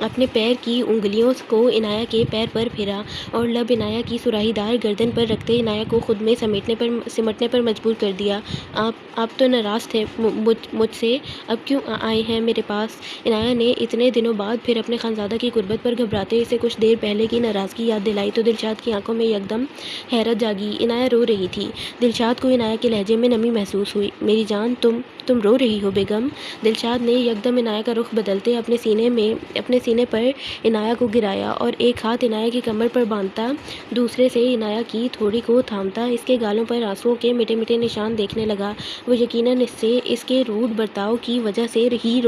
اپنے پیر کی انگلیوں کو عنایہ کے پیر پر پھیرا اور لب عنایہ کی سراہی دار گردن پر رکھتے عنایہ کو خود میں سمٹنے پر مجبور کر دیا۔ آپ تو ناراض تھے مجھ سے، اب کیوں آئے ہیں میرے پاس؟ عنایہ نے اتنے دنوں بعد پھر اپنے خانزادہ کی غربت پر گھبراتے اسے کچھ دیر پہلے کی ناراضگی یاد دلائی تو دلشاد کی آنکھوں میں یکدم حیرت جاگی۔ عنایہ رو رہی تھی۔ دلشاد کو عنایہ کے لہجے میں نمی محسوس ہوئی۔ میری جان، تم رو رہی ہو بیگم؟ دلشاد نے یکدم عنایہ کا رخ بدلتے اپنے سینے پر عنایہ کو گرایا اور ایک ہاتھ عنایہ کی کمر پر باندھتا دوسرے سے عنایہ کی تھوڑی کو تھامتا اس کے گالوں پر آنسوؤں کے مٹے مٹے نشان دیکھنے لگا۔ وہ یقیناً اس کے روڈ برتاؤ کی وجہ سے ہی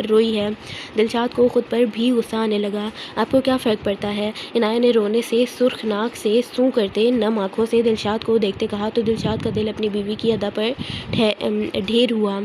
روئی ہے۔ دلشاد کو خود پر بھی غصہ آنے لگا۔ آپ کو کیا فرق پڑتا ہے؟ عنایہ نے رونے سے سرخ ناک سے سوں کرتے نم آنکھوں سے دلشاد کو دیکھتے کہا تو دلشاد کا دل اپنی بیوی کی ادا پر ڈھیر ہوا۔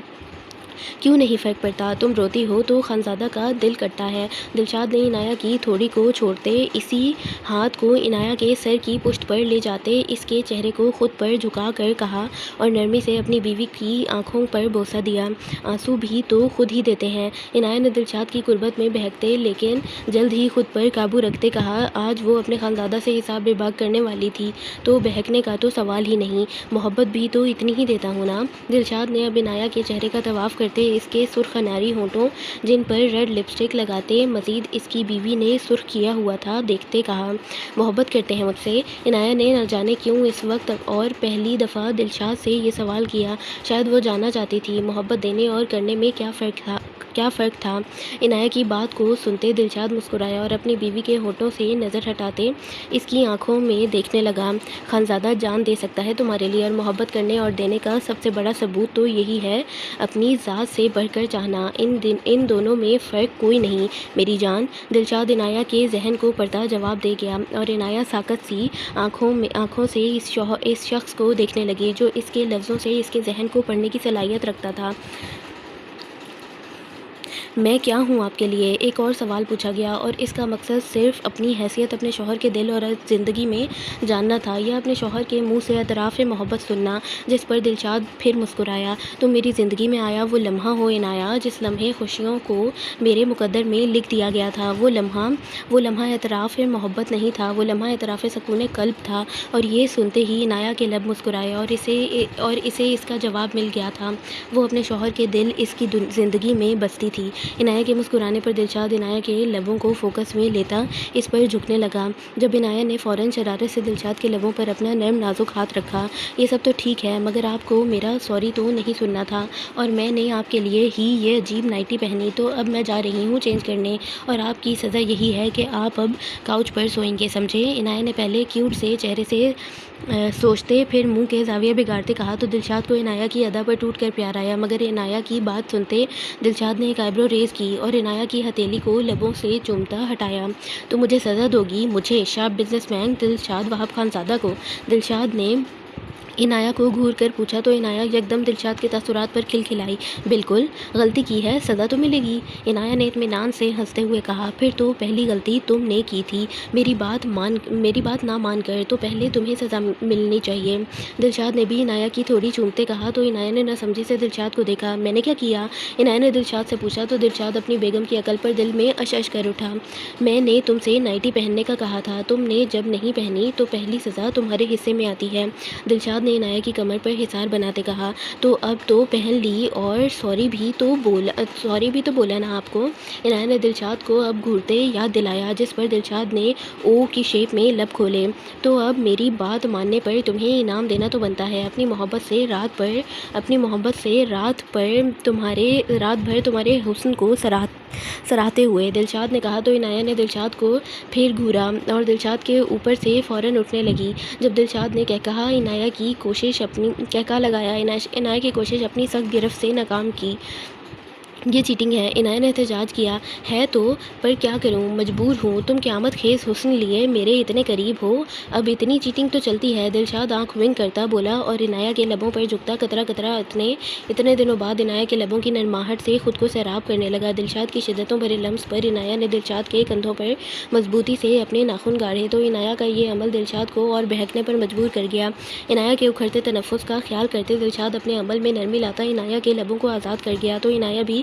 کیوں نہیں فرق پڑتا؟ تم روتی ہو تو خانزادہ کا دل کٹتا ہے۔ دلشاد نے عنایہ کی تھوڑی کو چھوڑتے اسی ہاتھ کو عنایہ کے سر کی پشت پر لے جاتے اس کے چہرے کو خود پر جھکا کر کہا اور نرمی سے اپنی بیوی کی آنکھوں پر بوسہ دیا۔ آنسو بھی تو خود ہی دیتے ہیں۔ عنایہ نے دلشاد کی قربت میں بہکتے لیکن جلد ہی خود پر قابو رکھتے کہا آج وہ اپنے خانزادہ سے حساب بے باک کرنے والی تھی تو بہکنے کا تو سوال ہی نہیں، محبت بھی تو اتنی ہی دیتا ہوں نا۔ دلشاد نے اب عنایہ کے چہرے کا طواف کرتے اس کے سرخ اناری ہونٹوں جن پر ریڈ لپسٹک لگاتے مزید اس کی بیوی نے سرخ کیا ہوا تھا دیکھتے کہا محبت کرتے ہیں مجھ سے؟ عنایہ نے نہ جانے کیوں اس وقت اور پہلی دفعہ دلشاد سے یہ سوال کیا۔ شاید وہ جاننا چاہتی تھی محبت دینے اور کرنے میں کیا فرق تھا۔ عنایہ کی بات کو سنتے دلشاد مسکرایا اور اپنی بیوی کے ہونٹوں سے نظر ہٹاتے اس کی آنکھوں میں دیکھنے لگا۔ خانزادہ جان دے سکتا ہے تمہارے لیے اور محبت کرنے اور دینے کا سب سے بڑا ثبوت تو یہی ہے اپنی ذات سے بڑھ کر چاہنا۔ ان دونوں میں فرق کوئی نہیں میری جان۔ دلشاد عنایہ کے ذہن کو پڑھتا جواب دے گیا اور عنایہ ساکت سی آنکھوں سے اس شخص کو دیکھنے لگی جو اس کے لفظوں سے اس کے ذہن کو پڑھنے کی صلاحیت رکھتا تھا۔ میں کیا ہوں آپ کے لیے؟ ایک اور سوال پوچھا گیا اور اس کا مقصد صرف اپنی حیثیت اپنے شوہر کے دل اور زندگی میں جاننا تھا یا اپنے شوہر کے منہ سے اعتراف محبت سننا، جس پر دلشاد پھر مسکرایا۔ تم میری زندگی میں آیا وہ لمحہ ہو عنایہ جس لمحے خوشیوں کو میرے مقدر میں لکھ دیا گیا تھا۔ وہ لمحہ اعتراف محبت نہیں تھا، وہ لمحہ اعتراف سکون قلب تھا۔ اور یہ سنتے ہی عنایہ کے لب مسکرائے اور اسے اس کا جواب مل گیا تھا۔ وہ اپنے شوہر کے دل اس کی زندگی میں بستی تھی۔ عنایہ کے مسکرانے پر دلشاد عنایہ کے لبوں کو فوکس میں لیتا اس پر جھکنے لگا۔ جب عنایہ نے فوراً شرارت سے دلشاد کے لبوں پر اپنا نرم نازک ہاتھ رکھا، یہ سب تو ٹھیک ہے مگر آپ کو میرا سوری تو نہیں سننا تھا اور میں نے آپ کے لیے ہی یہ عجیب نائٹی پہنی تو اب میں جا رہی ہوں چینج کرنے اور آپ کی سزا یہی ہے کہ آپ اب کاؤچ پر سوئیں گے، سمجھے؟ عنایہ نے پہلے کیوٹ سے چہرے سے سوچتے پھر منہ کے زاویے بگاڑتے کہا تو دلشاد کو عنایہ کی ادا پر ٹوٹ کر پیار آیا، مگر عنایہ کی بات سنتے دلشاد نے ایک آئیبرو ریز کی اور عنایہ کی ہتھیلی کو لبوں سے چومتا ہٹایا۔ تو مجھے سزا دو گی؟ مجھے، شارپ بزنس مین دلشاد وہاب خانزادہ کو؟ دلشاد نے عنایہ کو گھور کر پوچھا تو عنایہ یکدم دلشاد کے تاثرات پر کھلکھلائی۔ بالکل، غلطی کی ہے سزا تو ملے گی، عنایہ نے اطمینان سے ہنستے ہوئے کہا۔ پھر تو پہلی غلطی تم نے کی تھی، میری بات نہ مان کر تو پہلے تمہیں سزا ملنی چاہیے۔ دلشاد نے بھی عنایہ کی تھوڑی چومتے کہا تو عنایہ نے نہ سمجھی سے دلشاد کو دیکھا۔ میں نے کیا کیا؟ عنایہ نے دلشاد سے پوچھا تو دلشاد اپنی بیگم کی عقل پر دل میں اش اش کر اٹھا۔ میں نے تم سے نائٹی پہننے کا کہا تھا، تم نے جب نہیں پہنی تو پہلی سزا تمہارے حصے میں آتی ہے۔ دلشاد نے عنایہ کی کمر پر حصار بناتے کہا۔ تو اب تو پہن لی اور سوری بھی تو بولا نا آپ کو؟ عنایہ نے دلشاد کو اب گھورتے یاد دلایا جس پر دلشاد نے او کی شیپ میں لب کھولے۔ تو اب میری بات ماننے پر تمہیں انعام دینا تو بنتا ہے، اپنی محبت سے رات بھر تمہارے حسن کو سراہتے ہوئے، دلشاد نے کہا تو عنایہ نے دلشاد کو پھر گھورا اور دلشاد کے اوپر سے فوراً اٹھنے لگی۔ جب دلشاد نے عنایہ کی کوشش اپنی سخت گرفت سے ناکام کی۔ یہ چیٹنگ ہے، عنایہ نے احتجاج کیا۔ ہے تو، پر کیا کروں، مجبور ہوں، تم قیامت خیز حسن لیے میرے اتنے قریب ہو، اب اتنی چیٹنگ تو چلتی ہے۔ دلشاد آنکھ ونک کرتا بولا اور عنایہ کے لبوں پر جھکتا قطرہ قطرہ اتنے دنوں بعد عنایہ کے لبوں کی نرماہٹ سے خود کو سیراب کرنے لگا۔ دلشاد کی شدتوں بھرے لمس پر عنایہ نے دلشاد کے کندھوں پر مضبوطی سے اپنے ناخن گاڑے تو عنایہ کا یہ عمل دلشاد کو اور بہکنے پر مجبور کر گیا۔ عنایہ کے اکھڑتے تنفس کا خیال کرتے دلشاد اپنے عمل میں نرمی لاتا عنایہ کے لبوں کو آزاد کر گیا تو عنایہ بھی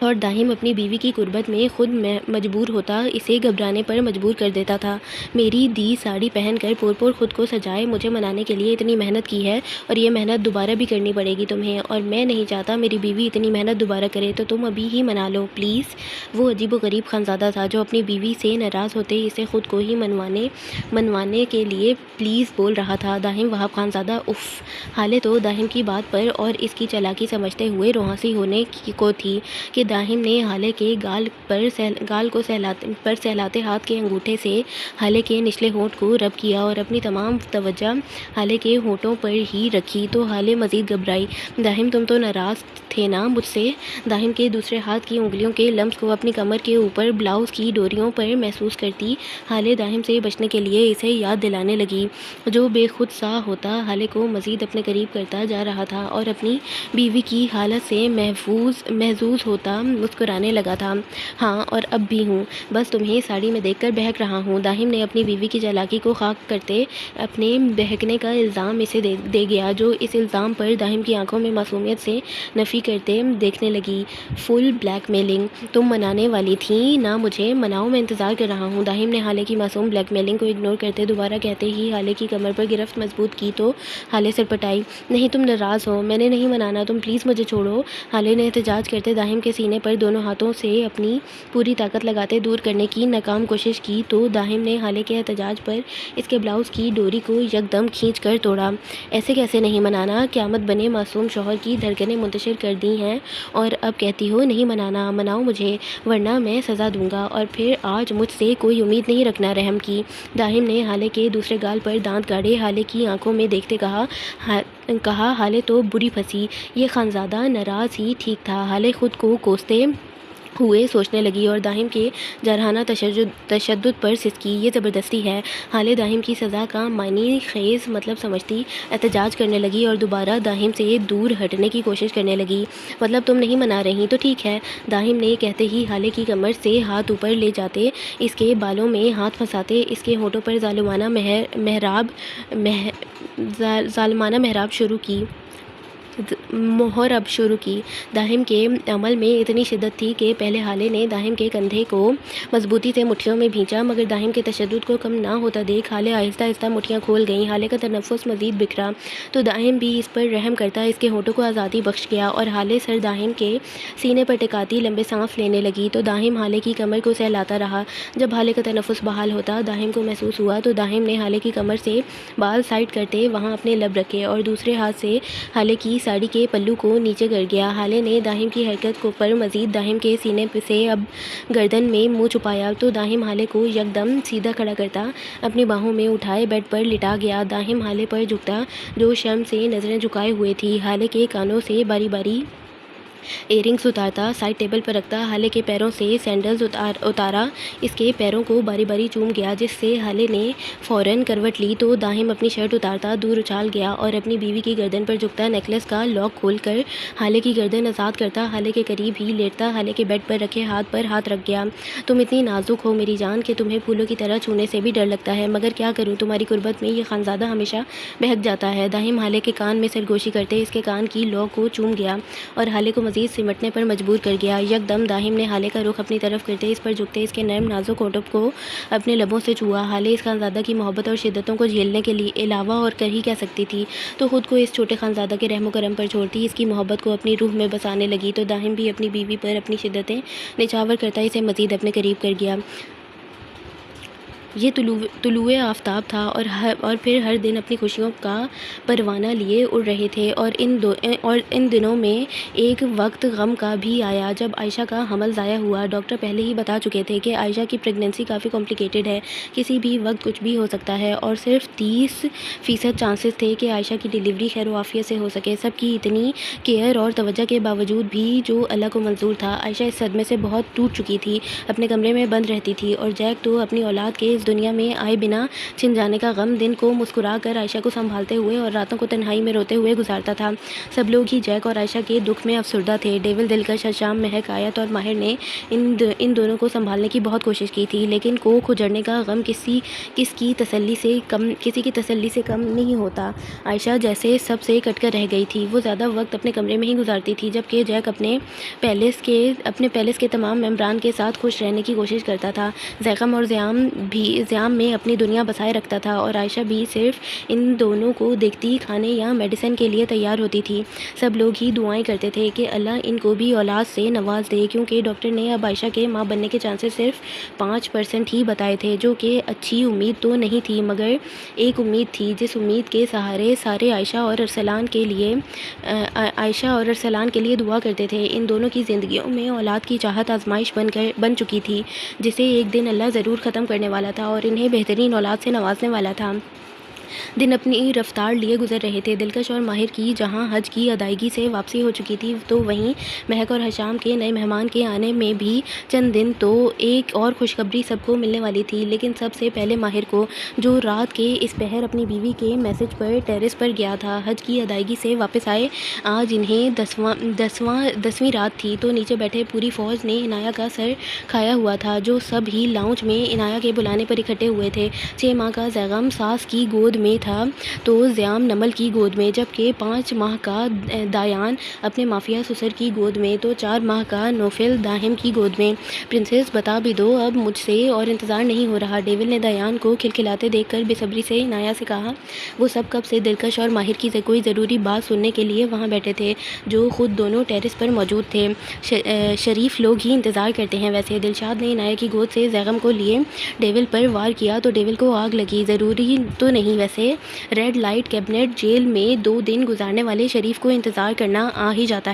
اور داہم اپنی بیوی کی قربت میں خود مجبور ہوتا، اسے گھبرانے پر مجبور کر دیتا تھا۔ میری دی ساڑی پہن کر پور پور خود کو سجائے مجھے منانے کے لیے اتنی محنت کی ہے، اور یہ محنت دوبارہ بھی کرنی پڑے گی تمہیں، اور میں نہیں چاہتا میری بیوی اتنی محنت دوبارہ کرے، تو تم ابھی ہی منا لو پلیز۔ وہ عجیب و غریب خانزادہ تھا جو اپنی بیوی سے ناراض ہوتے اسے خود کو ہی منوانے کے لیے پلیز بول رہا تھا۔ داہم وہاب خانزادہ اف۔ حالے تو داہم کی بات پر اور اس کی چالاکی سمجھتے ہوئے روحانسی ہونے کو تھی کہ داہم نے حالے کے گال کو سہلاتے ہاتھ کے انگوٹھے سے حالے کے نچلے ہونٹ کو رب کیا اور اپنی تمام توجہ حالے کے ہونٹوں پر ہی رکھی تو حالے مزید گھبرائی۔ داہم تم تو ناراض تھے نا مجھ سے؟ داہم کے دوسرے ہاتھ کی انگلیوں کے لمس کو اپنی کمر کے اوپر بلاؤز کی ڈوریوں پر محسوس کرتی حالے داہم سے بچنے کے لیے اسے یاد دلانے لگی، جو بے خود سا ہوتا حالے کو مزید اپنے قریب کرتا جا رہا تھا اور اپنی بیوی کی حالت سے محظوظ ہوتا مسکرانے لگا تھا۔ ہاں، اور اب بھی ہوں، بس تمہیں ساڑی میں دیکھ کر بہک رہا ہوں۔ داہم نے اپنی بیوی کی چالاکی کو خاک کرتے اپنے بہکنے کا الزام اسے دے گیا، جو اس الزام پر داہم کی آنکھوں میں معصومیت سے نفی کرتے دیکھنے لگی۔ فل بلیک میلنگ! تم منانے والی تھیں نا مجھے؟ مناؤ، میں انتظار کر رہا ہوں۔ داہم نے حالے کی معصوم بلیک میلنگ کو اگنور کرتے دوبارہ کہتے ہی حالے کی کمر پر گرفت مضبوط کی تو حالے سرپٹائی۔ نہیں، تم ناراض ہو، میں نے نہیں منانا، تم پلیز مجھے چھوڑو۔ حالے نے احتجاج کرتے داہم کے سینے پر دونوں ہاتھوں سے اپنی پوری طاقت لگاتے دور کرنے کی ناکام کوشش کی تو داہم نے حالے کے احتجاج پر اس کے بلاؤز کی ڈوری کو یکدم کھینچ کر توڑا۔ ایسے کیسے نہیں منانا؟ قیامت بنے معصوم شوہر کی دھڑکنیں منتشر کر دی ہیں اور اب کہتی ہو نہیں منانا؟ مناؤ مجھے، ورنہ میں سزا دوں گا، اور پھر آج مجھ سے کوئی امید نہیں رکھنا رحم کی۔ داہم نے حالے کے دوسرے گال پر دانت گاڑے حالے کی آنکھوں میں دیکھتے کہا حالے تو بری پھنسی، یہ خانزادہ ناراض ہی ٹھیک تھا۔ حالے خود کو کوستے ہوئے سوچنے لگی اور داہم کے جارحانہ تشدد پر سسکی، یہ زبردستی ہے۔ حالے داہم کی سزا کا معنی خیز مطلب سمجھتی احتجاج کرنے لگی اور دوبارہ داہم سے دور ہٹنے کی کوشش کرنے لگی۔ مطلب تم نہیں منا رہی تو ٹھیک ہے۔ داہم نے کہتے ہی حالے کی کمر سے ہاتھ اوپر لے جاتے اس کے بالوں میں ہاتھ پھنساتے اس کے ہونٹوں پر ظالمانہ مہر اب شروع کی۔ داہم کے عمل میں اتنی شدت تھی کہ پہلے حالے نے داہم کے کندھے کو مضبوطی سے مٹھیوں میں بھینچا، مگر داہم کے تشدد کو کم نہ ہوتا دیکھ حالے آہستہ آہستہ مٹھیاں کھول گئیں۔ حالے کا تنفس مزید بکھرا تو داہم بھی اس پر رحم کرتا اس کے ہونٹوں کو آزادی بخش گیا اور حالے سر داہم کے سینے پر ٹکاتی لمبے سانس لینے لگی تو داہم حالے کی کمر کو سہلاتا رہا۔ جب حالے کا تنفس بحال ہوتا داہم کو محسوس ہوا تو داہم نے حالے کی کمر سے بال سائڈ کرتے وہاں اپنے لب رکھے اور دوسرے ہاتھ سے حالے کی ساڑی کے پلو کو نیچے کر گیا۔ حالے نے داہم کی حرکت پر مزید داہم کے سینے سے اب گردن میں منہ چھپایا تو داہم حالے کو یکدم سیدھا کھڑا کرتا اپنی باہوں میں اٹھائے بیڈ پر لٹا گیا۔ داہم حالے پر جھکتا جو شرم سے نظریں جھکائے ہوئے تھی، حالے کے کانوں سے باری باری ایئرنگز اتارتا، سائڈ ٹیبل پر رکھتا، حالے کے پیروں سے سینڈلز اتارا، اس کے پیروں کو باری باری چوم گیا، جس سے حالے نے فوراً کروٹ لی تو داہم اپنی شرٹ اتارتا دور اچھال گیا اور اپنی بیوی کی گردن پر جھکتا نیکلس کا لاک کھول کر حالے کی گردن آزاد کرتا حالے کے قریب ہی لیٹتا حالے کے بیڈ پر رکھے ہاتھ پر ہاتھ رکھ گیا۔ تم اتنی نازک ہو میری جان کہ تمہیں پھولوں کی طرح چھونے سے بھی ڈر لگتا ہے، مگر کیا کروں، تمہاری قربت میں یہ خانزادہ ہمیشہ بہک جاتا ہے۔ داہم حالے کے کان میں سرگوشی کرتے اس کے کان کی لو کو چوم گیا اور حالے کو مزید سمٹنے پر مجبور کر گیا۔ یکدم داہم نے حالے کا رخ اپنی طرف کرتے اس پر جھکتے اس کے نرم نازک ہونٹوں کو اپنے لبوں سے چھوا۔ حالے اس خانزادہ کی محبت اور شدتوں کو جھیلنے کے لیے علاوہ اور کر ہی کیا سکتی تھی، تو خود کو اس چھوٹے خانزادہ کے رحم و کرم پر چھوڑتی اس کی محبت کو اپنی روح میں بسانے لگی تو داہم بھی اپنی بیوی پر اپنی شدتیں نچھاور کرتا اسے مزید اپنے قریب کر گیا۔ یہ طلوع آفتاب تھا اور پھر ہر دن اپنی خوشیوں کا پروانہ لیے اڑ رہے تھے اور ان دنوں میں ایک وقت غم کا بھی آیا جب عائشہ کا حمل ضائع ہوا۔ ڈاکٹر پہلے ہی بتا چکے تھے کہ عائشہ کی پریگنینسی کافی کمپلیکیٹڈ ہے، کسی بھی وقت کچھ بھی ہو سکتا ہے اور صرف 30% چانسز تھے کہ عائشہ کی ڈیلیوری خیر و عافیت سے ہو سکے۔ سب کی اتنی کیئر اور توجہ کے باوجود بھی جو اللہ کو منظور تھا، عائشہ اس صدمے سے بہت ٹوٹ چکی تھی، اپنے کمرے میں بند رہتی تھی اور جیک تو اپنی اولاد کے اس اس دنیا میں آئے بنا چھن جانے کا غم دن کو مسکرا کر عائشہ کو سنبھالتے ہوئے اور راتوں کو تنہائی میں روتے ہوئے گزارتا تھا۔ سب لوگ ہی جیک اور عائشہ کے دکھ میں افسردہ تھے۔ ڈیول، دلکش، ہشام، مہک، آیت اور ماہر نے ان دونوں کو سنبھالنے کی بہت کوشش کی تھی، لیکن کوکھ اجڑنے کا غم کسی کی تسلی سے کم نہیں ہوتا۔ عائشہ جیسے سب سے کٹ کر رہ گئی تھی۔ وہ زیادہ وقت اپنے کمرے میں ہی گزارتی تھی، جبکہ جیک اپنے پیلس کے تمام ممبران کے ساتھ خوش رہنے کی کوشش کرتا تھا، زیغم اور زیام میں اپنی دنیا بسائے رکھتا تھا، اور عائشہ بھی صرف ان دونوں کو دیکھتی کھانے یا میڈیسن کے لیے تیار ہوتی تھی۔ سب لوگ ہی دعائیں کرتے تھے کہ اللہ ان کو بھی اولاد سے نواز دے، کیونکہ ڈاکٹر نے اب عائشہ کے ماں بننے کے چانسز صرف 5% ہی بتائے تھے، جو کہ اچھی امید تو نہیں تھی، مگر ایک امید تھی جس امید کے سہارے سارے عائشہ اور ارسلان کے لیے دعا کرتے تھے۔ ان دونوں کی زندگیوں میں اولاد کی چاہت آزمائش بن چکی تھی، جسے ایک دن اللہ ضرور ختم کرنے والا تھا اور انہیں بہترین اولاد سے نوازنے والا تھا۔ دن اپنی رفتار لیے گزر رہے تھے۔ دلکش اور ماہر کی جہاں حج کی ادائیگی سے واپسی ہو چکی تھی، تو وہیں مہک اور ہشام کے نئے مہمان کے آنے میں بھی چند دن تو ایک اور خوشخبری سب کو ملنے والی تھی، لیکن سب سے پہلے ماہر کو، جو رات کے اس پہر اپنی بیوی کے میسج پر ٹیرس پر گیا تھا۔ حج کی ادائیگی سے واپس آئے آج انہیں 10ویں رات تھی، تو نیچے بیٹھے پوری فوج نے عنایہ کا سر کھایا ہوا تھا، جو سب ہی لاؤنج میں عنایہ کے بلانے پر اکٹھے ہوئے تھے۔ 6 ماہ کا زیغم ساس کی گود میں تھا تو زیام نمل کی گود میں، جبکہ 5 ماہ کا دایان اپنے مافیا سسر کی گود میں، تو 4 ماہ کا نوفل داہم کی گود میں۔ پرنسس بتا بھی دو، اب مجھ سے اور انتظار نہیں ہو رہا۔ ڈیول نے دایان کو کھلکھلاتے دیکھ کر بے صبری سے عنایہ سے کہا۔ وہ سب کب سے دلکش اور ماہر کی کوئی ضروری بات سننے کے لیے وہاں بیٹھے تھے، جو خود دونوں ٹیرس پر موجود تھے۔ شریف لوگ ہی انتظار کرتے ہیں ویسے۔ دلشاد نے عنایہ کی گود سے زیغم کو لیے ڈیول پر وار کیا تو ڈیول کو آگ لگی۔ ضروری تو نہیں ویسے، ریڈ لائٹ کیبنٹ جیل میں 2 دن گزارنے والے شریف کو انتظار کرنا آ ہی جاتا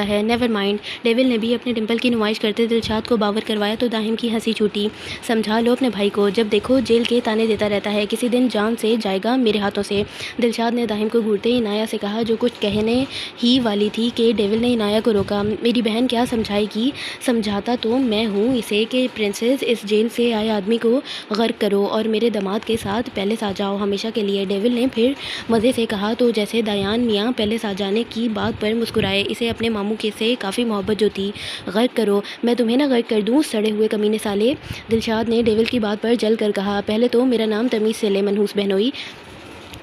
ہے۔ نیور مائنڈ، ڈیول نے بھی اپنے ڈمپل کی نمائش کرتے دلشاد کو باور کروایا تو داہم کی ہنسی چھوٹی۔ سمجھا لو اپنے بھائی کو، جب دیکھو جیل کے تانے دیتا رہتا ہے، کسی دن جان سے جائے گا میرے ہاتھوں سے۔ دلشاد نے داہم کو گھورتے عنایہ سے کہا، جو کچھ کہنے ہی والی تھی کہ ڈیول نے عنایہ کو روکا۔ میری بہن کیا سمجھائے گی؟ سمجھاتا تو میں ہوں اسے کہ پرنسس، اس جیل سے آئے آدمی کو غرق کرو اور میرے داماد کے ساتھ پیلس آ جاؤ ہمیشہ کے لیے۔ ڈیول نے پھر مزے سے کہا تو جیسے دایان میاں پیلس آ جانے کی بات پر مسکرائے، اسے اپنے ماموں کے سے کافی محبت جو تھی۔ غرق کرو؟ میں تمہیں نہ غرق کر دوں، سڑے ہوئے کمینے سالے؟ دلشاد نے ڈیول کی بات پر جل کر کہا۔ پہلے تو میرا نام تمیز سے لے منحوس بہنوئی۔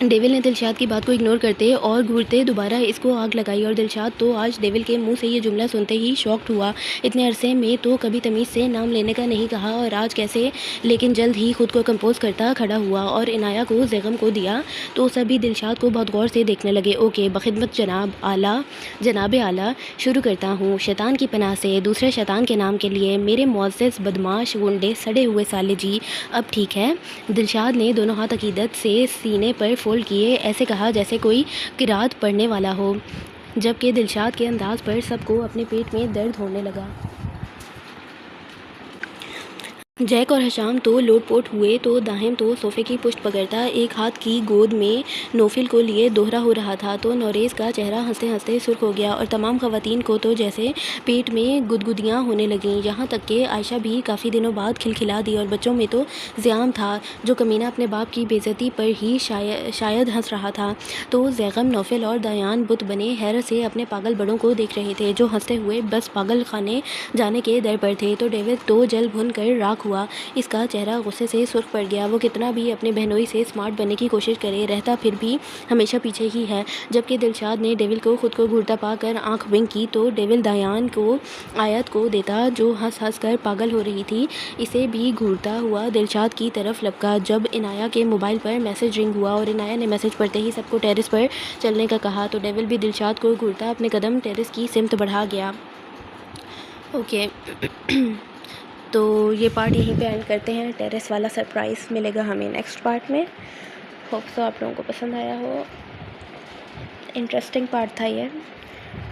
ڈیول نے دلشاد کی بات کو اگنور کرتے اور گھورتے دوبارہ اس کو آگ لگائی، اور دلشاد تو آج ڈیول کے منہ سے یہ جملہ سنتے ہی شاکڈ ہوا۔ اتنے عرصے میں تو کبھی تمیز سے نام لینے کا نہیں کہا، اور آج کیسے؟ لیکن جلد ہی خود کو کمپوز کرتا کھڑا ہوا اور عنایہ کو زیغم کو دیا تو سبھی دلشاد کو بہت غور سے دیکھنے لگے۔ اوکے، بخدمت جناب اعلیٰ، شروع کرتا ہوں۔ شیطان کی پناہ سے، دوسرے شیطان کے نام کے لیے، میرے معزز بدماش گنڈے سڑے ہوئے سالے جی، اب ٹھیک ہے؟ دلشاد نے دونوں ہاتھ عقیدت سے سینے پر فولڈ کیے، ایسے کہا جیسے کوئی قرات پڑھنے والا ہو، جبکہ دلشاد کے انداز پر سب کو اپنے پیٹ میں درد ہونے لگا۔ جیک اور ہشام تو لوٹ پوٹ ہوئے تو داہم تو صوفے کی پشت پکڑتا ایک ہاتھ کی گود میں نوفل کو لیے دوہرا ہو رہا تھا، تو نوریز کا چہرہ ہنستے ہنستے سرخ ہو گیا اور تمام خواتین کو تو جیسے پیٹ میں گدگدیاں ہونے لگیں، یہاں تک کہ عائشہ بھی کافی دنوں بعد کھلکھلا دی، اور بچوں میں تو زیام تھا جو کمینہ اپنے باپ کی بے عزتی پر ہی شاید ہنس رہا تھا، تو زیغم، نوفل اور دایان بت بنے حیرت سے اپنے پاگل بڑوں کو دیکھ رہے تھے، جو ہنستے ہوئے بس پاگل خانے جانے کے در پر تھے۔ تو ڈیوڈ تو جل بھن کر راکھ ہوا، اس کا چہرہ غصے سے سرخ پڑ گیا۔ وہ کتنا بھی اپنے بہنوئی سے سمارٹ بننے کی کوشش کرے، رہتا پھر بھی ہمیشہ پیچھے ہی ہے۔ جبکہ دلشاد نے ڈیول کو خود کو گھورتا پا کر آنکھ ونک کی تو ڈیول دایان کو آیت کو دیتا، جو ہنس ہنس کر پاگل ہو رہی تھی، اسے بھی گھورتا ہوا دلشاد کی طرف لپکا۔ جب عنایہ کے موبائل پر میسج رنگ ہوا اور عنایہ نے میسج پڑھتے ہی سب کو ٹیرس پر چلنے کا کہا، تو ڈیول بھی دلشاد کو گھورتا اپنے قدم ٹیرس کی سمت بڑھا گیا۔ اوکے تو یہ پارٹ یہیں پہ اینڈ کرتے ہیں۔ ٹیرس والا سرپرائز ملے گا ہمیں نیکسٹ پارٹ میں۔ ہوپ سو آپ لوگوں کو پسند آیا ہو، انٹرسٹنگ پارٹ تھا یہ،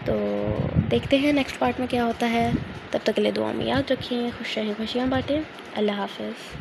تو دیکھتے ہیں نیکسٹ پارٹ میں کیا ہوتا ہے۔ تب تک کے لیے دعا میں یاد رکھیں، خوش رہیں، خوشیاں بانٹیں۔ اللہ حافظ۔